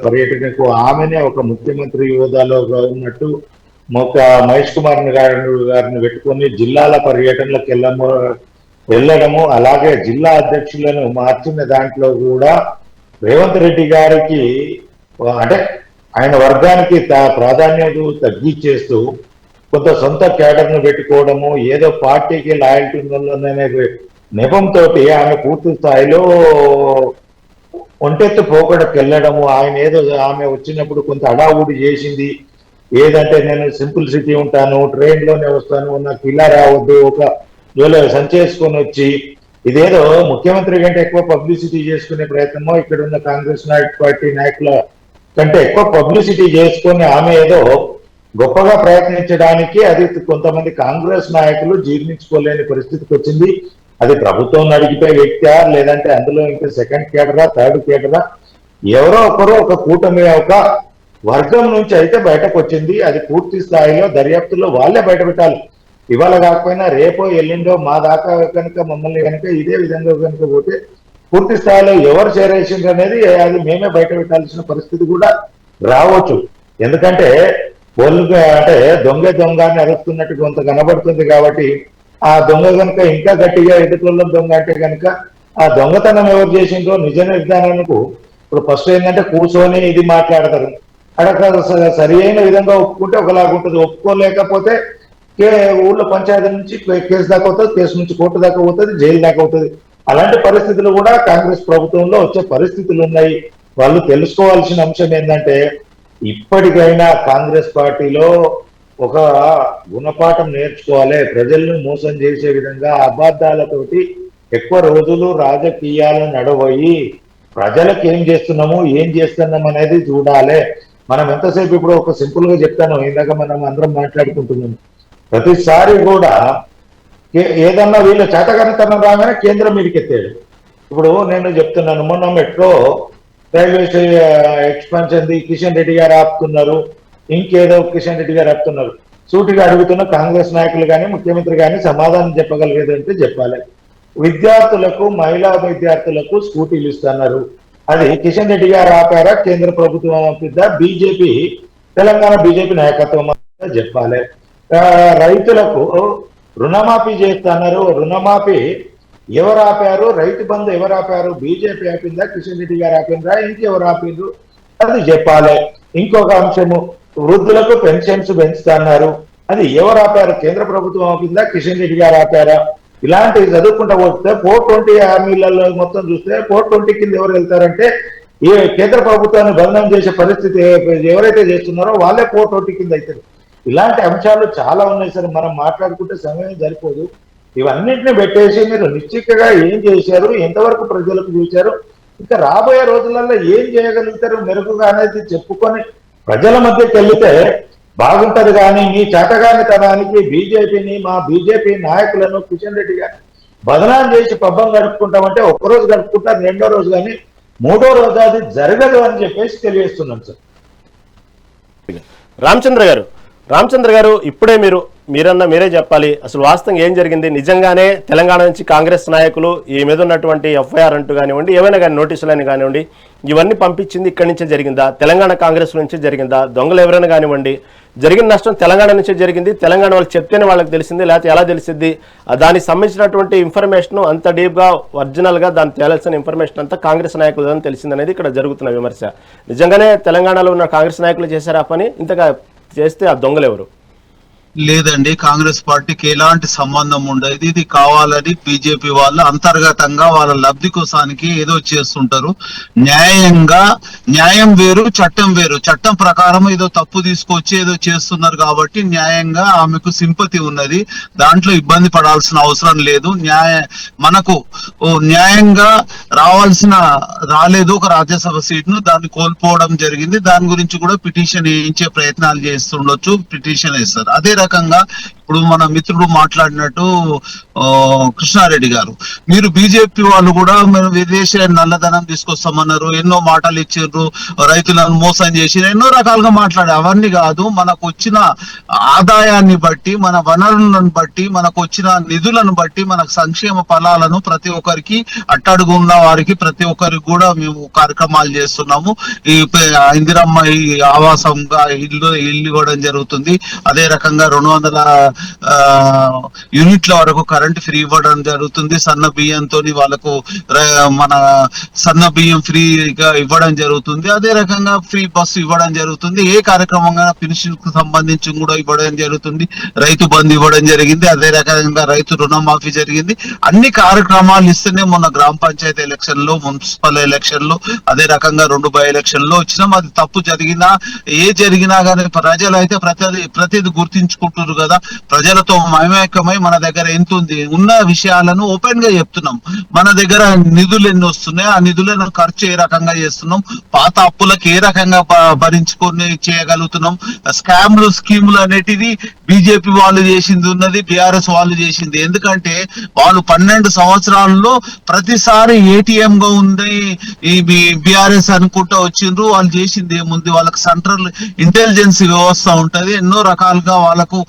పర్యటనకు ఆమెనే ఒక ముఖ్యమంత్రి హోదాలో ఉన్నట్టు ఒక మహేష్ కుమార్ గారిని పెట్టుకొని జిల్లాల పర్యటనలకు వెళ్ళడము, అలాగే జిల్లా అధ్యక్షులను మార్చిన దాంట్లో కూడా రేవంత్ రెడ్డి గారికి అంటే ఆయన వర్గానికి ప్రాధాన్యత తగ్గించేస్తూ కొంత సొంత క్యాడర్ను పెట్టుకోవడము, ఏదో పార్టీకి లాయల్టీ ఉందనే నెపంతో ఆమె పూర్తి స్థాయిలో ఒంటెత్తు పోకడకు వెళ్ళడము, ఆయన ఏదో ఆమె వచ్చినప్పుడు కొంత హడావుడి చేసింది. ఏదంటే నేను సింపుల్ సిటీ ఉంటాను, ట్రైన్లోనే వస్తాను, నాకు ఇలా రావద్దు, ఒక సంచేసుకొని వచ్చి ఇదేదో ముఖ్యమంత్రి కంటే ఎక్కువ పబ్లిసిటీ చేసుకునే ప్రయత్నమో ఇక్కడ ఉన్న కాంగ్రెస్ పార్టీ నాయకుల కంటే ఎక్కువ పబ్లిసిటీ చేసుకొని ఆమె ఏదో గొప్పగా ప్రయత్నించడానికి అది కొంతమంది కాంగ్రెస్ నాయకులు జీర్ణించుకోలేని పరిస్థితికి వచ్చింది. అది ప్రభుత్వం నడిపే వ్యక్తి లేదంటే అందులో ఇంకా సెకండ్ కేడరా థర్డ్ కేడరా ఎవరో ఒకరు ఒక కూటమి ఒక వర్గం నుంచి అయితే బయటకు వచ్చింది. అది పూర్తి స్థాయిలో దర్యాప్తులో వాళ్ళే బయట పెట్టాలి. ఇవాళ కాకపోయినా రేపో ఎల్లుండో మా దాకా కనుక మమ్మల్ని కనుక ఇదే విధంగా కనుక పోతే పూర్తి స్థాయిలో ఎవరు చేరేసింది అనేది అది మేమే బయట పెట్టాల్సిన పరిస్థితి కూడా రావచ్చు. ఎందుకంటే అంటే దొంగ అని అరుస్తున్నట్టు కొంత కనబడుతుంది కాబట్టి ఆ దొంగ కనుక ఇంకా గట్టిగా ఎదుటిలో దొంగ అంటే కనుక ఆ దొంగతనం ఎవరు చేసిందో నిజ నిర్ధారణకు ఇప్పుడు ఫస్ట్ ఏంటంటే కూర్చొని ఇది మాట్లాడతారు. అక్కడ సరి అయిన విధంగా ఒప్పుకుంటే ఒకలాగుంటుంది, ఒప్పుకోలేకపోతే ఊళ్ళో పంచాయతీ నుంచి కేసు దాకా అవుతుంది, కేసు నుంచి కోర్టు దాకా అవుతుంది, జైలు దాకా అవుతుంది. అలాంటి పరిస్థితులు కూడా కాంగ్రెస్ ప్రభుత్వంలో వచ్చే పరిస్థితులు ఉన్నాయి. వాళ్ళు తెలుసుకోవాల్సిన అంశం ఏంటంటే ఇప్పటికైనా కాంగ్రెస్ పార్టీలో ఒక గుణపాఠం నేర్చుకోవాలి. ప్రజలను మోసం చేసే విధంగా అబద్ధాలతోటి ఎక్కువ రోజులు రాజకీయాలు నడవయి ప్రజలకు ఏం చేస్తున్నాము ఏం చేస్తున్నాం అనేది చూడాలి. మనం ఎంతసేపు ఇప్పుడు ఒక సింపుల్ గా చెప్తాను, ఇందాక మనం అందరం మాట్లాడుకుంటున్నాము, ప్రతిసారి కూడా ఏదన్నా వీళ్ళ చేతకానితనం రాగానే కేంద్రం మీదకి ఎత్తాడు. ఇప్పుడు నేను చెప్తున్నాను, మొన్న metro railway expansion Kishan Reddy గారు ఆపుతున్నారు, ఇంకేదో కిషన్ రెడ్డి గారు ఆపుతున్నారు. సూటిగా అడుగుతున్న కాంగ్రెస్ నాయకులు కానీ ముఖ్యమంత్రి కానీ సమాధానం చెప్పగలిగేదంటే చెప్పాలి. విద్యార్థులకు మహిళా విద్యార్థులకు స్కూటీలు ఇస్తున్నారు, అది కిషన్ రెడ్డి గారు ఆపారా, కేంద్ర ప్రభుత్వం ఆపిద్దా, బీజేపీ తెలంగాణ బీజేపీ నాయకత్వం చెప్పాలి. రైతులకు రుణమాఫీ చేస్తున్నారు, రుణమాఫీ ఎవరు ఆపారు, రైతు బంధు ఎవరు ఆపారు, బీజేపీ ఆపిందా, కిషన్ రెడ్డి గారు ఆపిందా, ఇంకెవరు ఆపిండ్రు అది చెప్పాలి. ఇంకొక అంశము వృద్ధులకు పెన్షన్స్ పెంచుతున్నారు, అది ఎవరు ఆపారు, కేంద్ర ప్రభుత్వం ఆపిందా, కిషన్ రెడ్డి గారు ఆపారా. ఇలాంటివి చదువుకుంటా పోతే 420 హామీలలో మొత్తం చూస్తే 420 కింద ఎవరు వెళ్తారంటే ఈ కేంద్ర ప్రభుత్వాన్ని బదనాం చేసే పరిస్థితి ఎవరైతే చేస్తున్నారో వాళ్ళే పోటోటి కింద అవుతారు. ఇలాంటి అంశాలు చాలా ఉన్నాయి సార్. మనం మాట్లాడుకుంటే సమయం సరిపోదు. ఇవన్నింటినీ పెట్టేసి మీరు నిశ్చితంగా ఏం చేశారు, ఎంతవరకు ప్రజలకు చూశారు, ఇంకా రాబోయే రోజులలో ఏం చేయగలుగుతారు మెరుగుగా అనేది చెప్పుకొని ప్రజల మధ్యకి వెళ్తే బాగుంటది. కానీ మీ చేతగానితనానికి బీజేపీని, మా బీజేపీ నాయకులను, కిషన్ రెడ్డి గారిని బదనాం చేసి పబ్బం గడుపుకుంటామంటే ఒక్కరోజు గడుపుకుంటారు, రెండో రోజు కానీ మూడో రోజు అది జరగదు అని చెప్పేసి తెలియజేస్తున్నాం సార్. రామచంద్ర గారు ఇప్పుడే మీరే చెప్పాలి, అసలు వాస్తవంగా ఏం జరిగింది? నిజంగానే తెలంగాణ నుంచి కాంగ్రెస్ నాయకులు ఈ మీద ఉన్నటువంటి ఎఫ్ఐఆర్ అంటూ కానివ్వండి, ఏమైనా కానీ నోటీసులని కానివ్వండి, ఇవన్నీ పంపించింది ఇక్కడి నుంచే జరిగిందా, తెలంగాణ కాంగ్రెస్ నుంచి జరిగిందా? దొంగలు ఎవరైనా కానివ్వండి, జరిగిన నష్టం తెలంగాణ నుంచే జరిగింది, తెలంగాణ వాళ్ళకి చెప్తేనే వాళ్ళకి తెలిసింది, లేకపోతే ఎలా తెలిసింది? దానికి సంబంధించినటువంటి ఇన్ఫర్మేషన్ అంత డీప్గా ఒరిజినల్గా దానికి తేలాల్సిన ఇన్ఫర్మేషన్ అంతా కాంగ్రెస్ నాయకులు తెలిసింది అనేది ఇక్కడ జరుగుతున్న విమర్శ. నిజంగానే తెలంగాణలో ఉన్న కాంగ్రెస్ నాయకులు చేశారా పని? ఇంతగా చేస్తే ఆ దొంగలు ఎవరు? లేదండి, కాంగ్రెస్ పార్టీకి ఎలాంటి సంబంధం ఉండదు. ఇది కావాలని బీజేపీ వాళ్ళు అంతర్గతంగా వాళ్ళ లబ్ధి కోసానికి ఏదో చేస్తుంటారు. న్యాయం వేరు, చట్టం వేరు. చట్టం ప్రకారం ఏదో తప్పు తీసుకొచ్చి ఏదో చేస్తున్నారు కాబట్టి న్యాయంగా ఆమెకు సింపతి ఉన్నది, దాంట్లో ఇబ్బంది పడాల్సిన అవసరం లేదు. మనకు న్యాయంగా రాలేదు ఒక రాజ్యసభ సీట్ను, దాన్ని కోల్పోవడం జరిగింది. దాని గురించి కూడా పిటిషన్ వేయించే ప్రయత్నాలు చేస్తుండొచ్చు, పిటిషన్ వేస్తారు. అదే రకంగా ఇప్పుడు మన మిత్రుడు మాట్లాడినట్టు కృష్ణారెడ్డి గారు, మీరు బీజేపీ వాళ్ళు కూడా మేము విదేశీ నల్లధనం తీసుకొస్తామన్నారు, ఎన్నో మాటలు ఇచ్చారు, రైతులను మోసం చేసి ఎన్నో రకాలుగా మాట్లాడారు. అవన్నీ కాదు, మనకు వచ్చిన ఆదాయాన్ని బట్టి, మన వనరులను బట్టి, మనకు వచ్చిన నిధులను బట్టి, మనకు సంక్షేమ ఫలాలను ప్రతి ఒక్కరికి, అట్టడుగు ఉన్న వారికి ప్రతి ఒక్కరికి కూడా మేము కార్యక్రమాలు చేస్తున్నాము. ఈ ఇందిరమ్మ ఆవాసంగా ఇల్లు ఇవ్వడం జరుగుతుంది. అదే రకంగా 200 యూనిట్ల వరకు కరెంట్ ఫ్రీ ఇవ్వడం జరుగుతుంది. సన్న బియ్యంతో వాళ్ళకు మన సన్న బియ్యం ఫ్రీగా ఇవ్వడం జరుగుతుంది. అదే రకంగా ఫ్రీ బస్సు ఇవ్వడం జరుగుతుంది. ఏ కార్యక్రమంగా పెన్షన్ కు సంబంధించి కూడా ఇవ్వడం జరుగుతుంది. రైతు బంధు ఇవ్వడం జరిగింది. అదే రకంగా రైతు రుణమాఫీ జరిగింది. అన్ని కార్యక్రమాలు ఇస్తేనే మొన్న గ్రామ పంచాయతీ ఎలక్షన్ లో, మున్సిపల్ ఎలక్షన్ లో, అదే రకంగా 2 బై ఎలక్షన్ లో వచ్చినాం. అది తప్పు జరిగినా జరిగినా కానీ ప్రజలు అయితే ప్రతిది గుర్తించుకుంటున్నారు కదా. ప్రజలతో మమేకమై మన దగ్గర ఎంత ఉంది, ఉన్న విషయాలను ఓపెన్ గా చెప్తున్నాం. మన దగ్గర నిధులు ఎన్ని వస్తున్నాయి, ఆ నిధులను ఖర్చు ఏ రకంగా చేస్తున్నాం, పాత అప్పులకు ఏ రకంగా భరించుకొని చేయగలుగుతున్నాం. స్కామ్లు, స్కీములు అనేటిది బీజేపీ వాళ్ళు చేసింది ఉన్నది, బీఆర్ఎస్ వాళ్ళు చేసింది. ఎందుకంటే వాళ్ళు 12 సంవత్సరాల్లో ప్రతిసారి ఏటీఎం గా ఉంది ఈ బీఆర్ఎస్ అనుకుంటా వచ్చిండ్రు. వాళ్ళు చేసింది ఏముంది, వాళ్ళకి సెంట్రల్ ఇంటెలిజెన్స్ వ్యవస్థ ఉంటది. ఎన్నో రకాలుగా వాళ్ళకు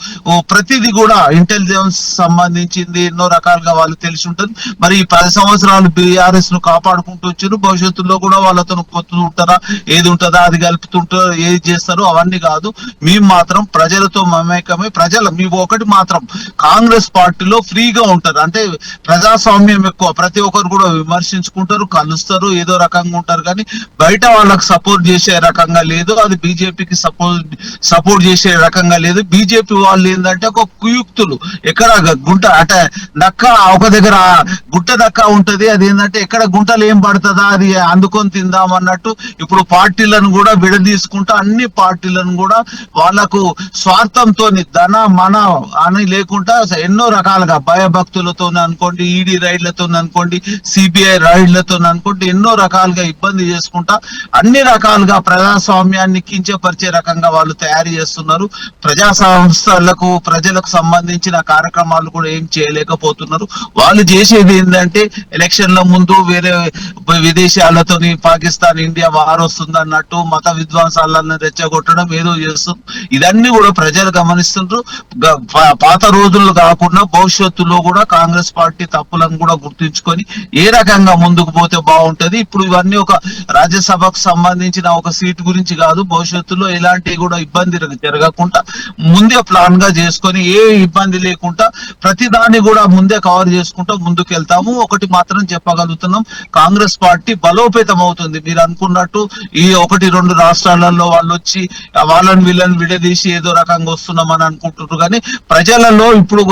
ప్రతిది కూడా ఇంటెలిజెన్స్ సంబంధించింది ఎన్నో రకాలుగా వాళ్ళు తెలిసి ఉంటుంది. మరి ఈ 10 సంవత్సరాలు బీఆర్ఎస్ ను కాపాడుకుంటూ వచ్చారు. భవిష్యత్తులో కూడా వాళ్ళతో పొత్తు ఉంటారా, ఏది ఉంటుందా అది కలుపుతుంటారో, ఏది చేస్తారో అవన్నీ కాదు. మేము మాత్రం ప్రజలతో మమేకమై మీ ఒకటి మాత్రం కాంగ్రెస్ పార్టీలో ఫ్రీగా ఉంటారు. అంటే ప్రజాస్వామ్యం ఎక్కువ, ప్రతి ఒక్కరు కూడా విమర్శించుకుంటారు, కలుస్తారు, ఏదో రకంగా ఉంటారు. కానీ బయట వాళ్ళకి సపోర్ట్ చేసే రకంగా లేదు, అది బీజేపీకి సపోర్ట్ చేసే రకంగా లేదు. బీజేపీ వాళ్ళు ఏంటంటే ఒక కుయుక్తులు, ఎక్కడ గుంట అంటే నక్క ఒక దగ్గర గుట్ట దక్క ఉంటది, అది ఏంటంటే ఎక్కడ గుంటలు ఏం పడుతుందా అది అందుకొని తిందాం అన్నట్టు. ఇప్పుడు పార్టీలను కూడా విడదీసుకుంటూ అన్ని పార్టీలను కూడా వాళ్లకు స్వార్థంతో ధన మన అని లేకుండా ఎన్నో రకాలుగా భయభక్తులతో అనుకోండి, ఈడీ రైడ్లతో అనుకోండి, సిబిఐ రైడ్లతో అనుకోండి, ఎన్నో రకాలుగా ఇబ్బంది చేసుకుంటా అన్ని రకాలుగా ప్రజాస్వామ్యాన్ని కించపరిచే రకంగా వాళ్ళు తయారు చేస్తున్నారు. ప్రజా సంస్థలకు, ప్రజలకు సంబంధించిన కార్యక్రమాలు కూడా ఏం చేయలేకపోతున్నారు. వాళ్ళు చేసేది ఏంటంటే ఎలక్షన్ల ముందు వేరే విదేశాలతోని పాకిస్తాన్, ఇండియా వార్ వస్తుంది అన్నట్టు మత విధ్వంసాలను రెచ్చగొట్టడం ఏదో చేస్తుంది. ఇదన్నీ కూడా ప్రజలు గమనిస్తుంటారు. పాత రోజులు కాకుండా భవిష్యత్తులో కూడా కాంగ్రెస్ పార్టీ తప్పులను కూడా గుర్తించుకొని ఏ రకంగా ముందుకు పోతే బాగుంటది. ఇప్పుడు ఇవన్నీ ఒక రాజ్యసభకు సంబంధించిన ఒక సీటు గురించి కాదు, భవిష్యత్తులో ఎలాంటి కూడా ఇబ్బంది జరగకుండా ముందే ప్లాన్ గా చేసుకొని చేసుకొని ఏ ఇబ్బంది లేకుండా ప్రతిదాన్ని కూడా ముందే కవర్ చేసుకుంటూ ముందుకు వెళ్తాము. ఒకటి మాత్రం చెప్పగలుగుతున్నాం, కాంగ్రెస్ పార్టీ బలోపేతం అవుతుంది. మీరు అనుకున్నట్టు ఈ 1-2 రాష్ట్రాలలో వాళ్ళు వచ్చి వీళ్ళని విడదీసి ఏదో రకంగా వస్తున్నామని అనుకుంటున్నారు, కానీ ప్రజలలో ఇప్పుడు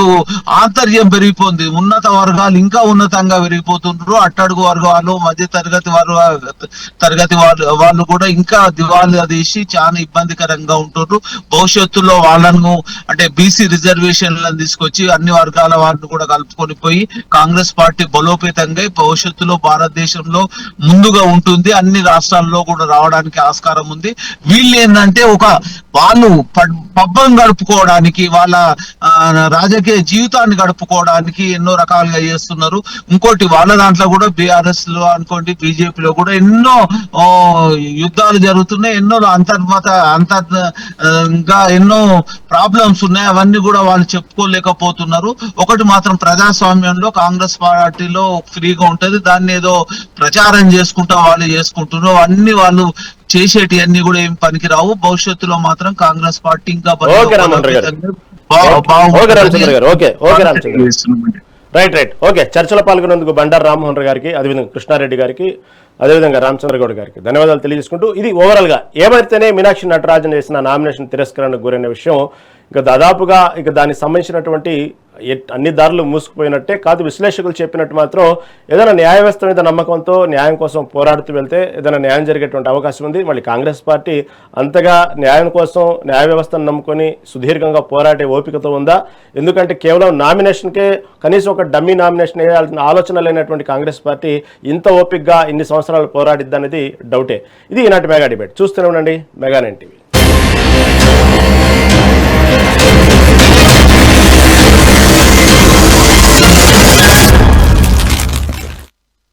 ఆంతర్యం పెరిగిపోతుంది. ఉన్నత వర్గాలు ఇంకా ఉన్నతంగా పెరిగిపోతున్నారు. అట్టడుగు వర్గాలు, మధ్య తరగతి వాళ్ళు కూడా ఇంకా దివాళా తీసి చాలా ఇబ్బందికరంగా ఉంటున్నారు. భవిష్యత్తులో వాళ్ళను అంటే బీసీ రిజర్వేషన్లను తీసుకొచ్చి అన్ని వర్గాల వారిని కూడా కలుపుకొని పోయి కాంగ్రెస్ పార్టీ బలోపేతంగా భవిష్యత్తులో భారతదేశంలో ముందుగా ఉంటుంది. అన్ని రాష్ట్రాల్లో కూడా రావడానికి ఆస్కారం ఉంది. వీళ్ళు ఏంటంటే వాళ్ళు పబ్బం గడుపుకోవడానికి, వాళ్ళ రాజకీయ జీవితాన్ని గడుపుకోవడానికి ఎన్నో రకాలుగా చేస్తున్నారు. ఇంకోటి వాళ్ళ దాంట్లో కూడా బీఆర్ఎస్ లో అనుకోండి, బీజేపీలో కూడా ఎన్నో యుద్ధాలు జరుగుతున్నాయి, ఎన్నో ఇంకా ఎన్నో ప్రాబ్లమ్స్ ఉన్నాయి. అవన్నీ కూడా వాళ్ళు చెప్పుకోలేకపోతున్నారు. ఒకటి మాత్రం ప్రజాస్వామ్యంలో కాంగ్రెస్ పార్టీలో ఫ్రీగా ఉంటది, దాన్ని ఏదో ప్రచారం చేసుకుంటా వాళ్ళు చేసుకుంటున్నారు. అన్ని వాళ్ళు చేసేటి అన్ని కూడా ఏం పనికిరావు. భవిష్యత్తులో మాత్రం కాంగ్రెస్ పార్టీ ఇంకా రైట్ ఓకే. చర్చలో పాల్గొన్నందుకు బండారు రామ్మోహన్ రావు గారికి, అదేవిధంగా కృష్ణారెడ్డి గారికి, అదేవిధంగా రామచంద్ర గౌడ్ గారికి ధన్యవాదాలు తెలియజేసుకుంటూ, ఇది ఓవరాల్ గా ఏమైతేనే మీనాక్షి నటరాజన్ చేసిన నామినేషన్ తిరస్కరణకు గురైన విషయం ఇక దాదాపుగా ఇక దానికి సంబంధించినటువంటి అన్ని దారులు మూసుకుపోయినట్టే కాదు. విశ్లేషకులు చెప్పినట్టు మాత్రం ఏదైనా న్యాయ వ్యవస్థ మీద నమ్మకంతో న్యాయం కోసం పోరాడుతూ వెళ్తే ఏదైనా న్యాయం జరిగేటువంటి అవకాశం ఉంది. మళ్ళీ కాంగ్రెస్ పార్టీ అంతగా న్యాయం కోసం న్యాయ వ్యవస్థను నమ్ముకొని సుదీర్ఘంగా పోరాడే ఓపికతో ఉందా? ఎందుకంటే కేవలం నామినేషన్కే కనీసం ఒక డమ్మీ నామినేషన్ వేయాల్సిన ఆలోచన లేనటువంటి కాంగ్రెస్ పార్టీ ఇంత ఓపికగా ఇన్ని సంవత్సరాలు పోరాడిద్ది అనేది డౌటే. ఇది ఈనాటి మెగా డిబేట్. చూస్తూనే ఉండండి మెగా 9 టీవీ.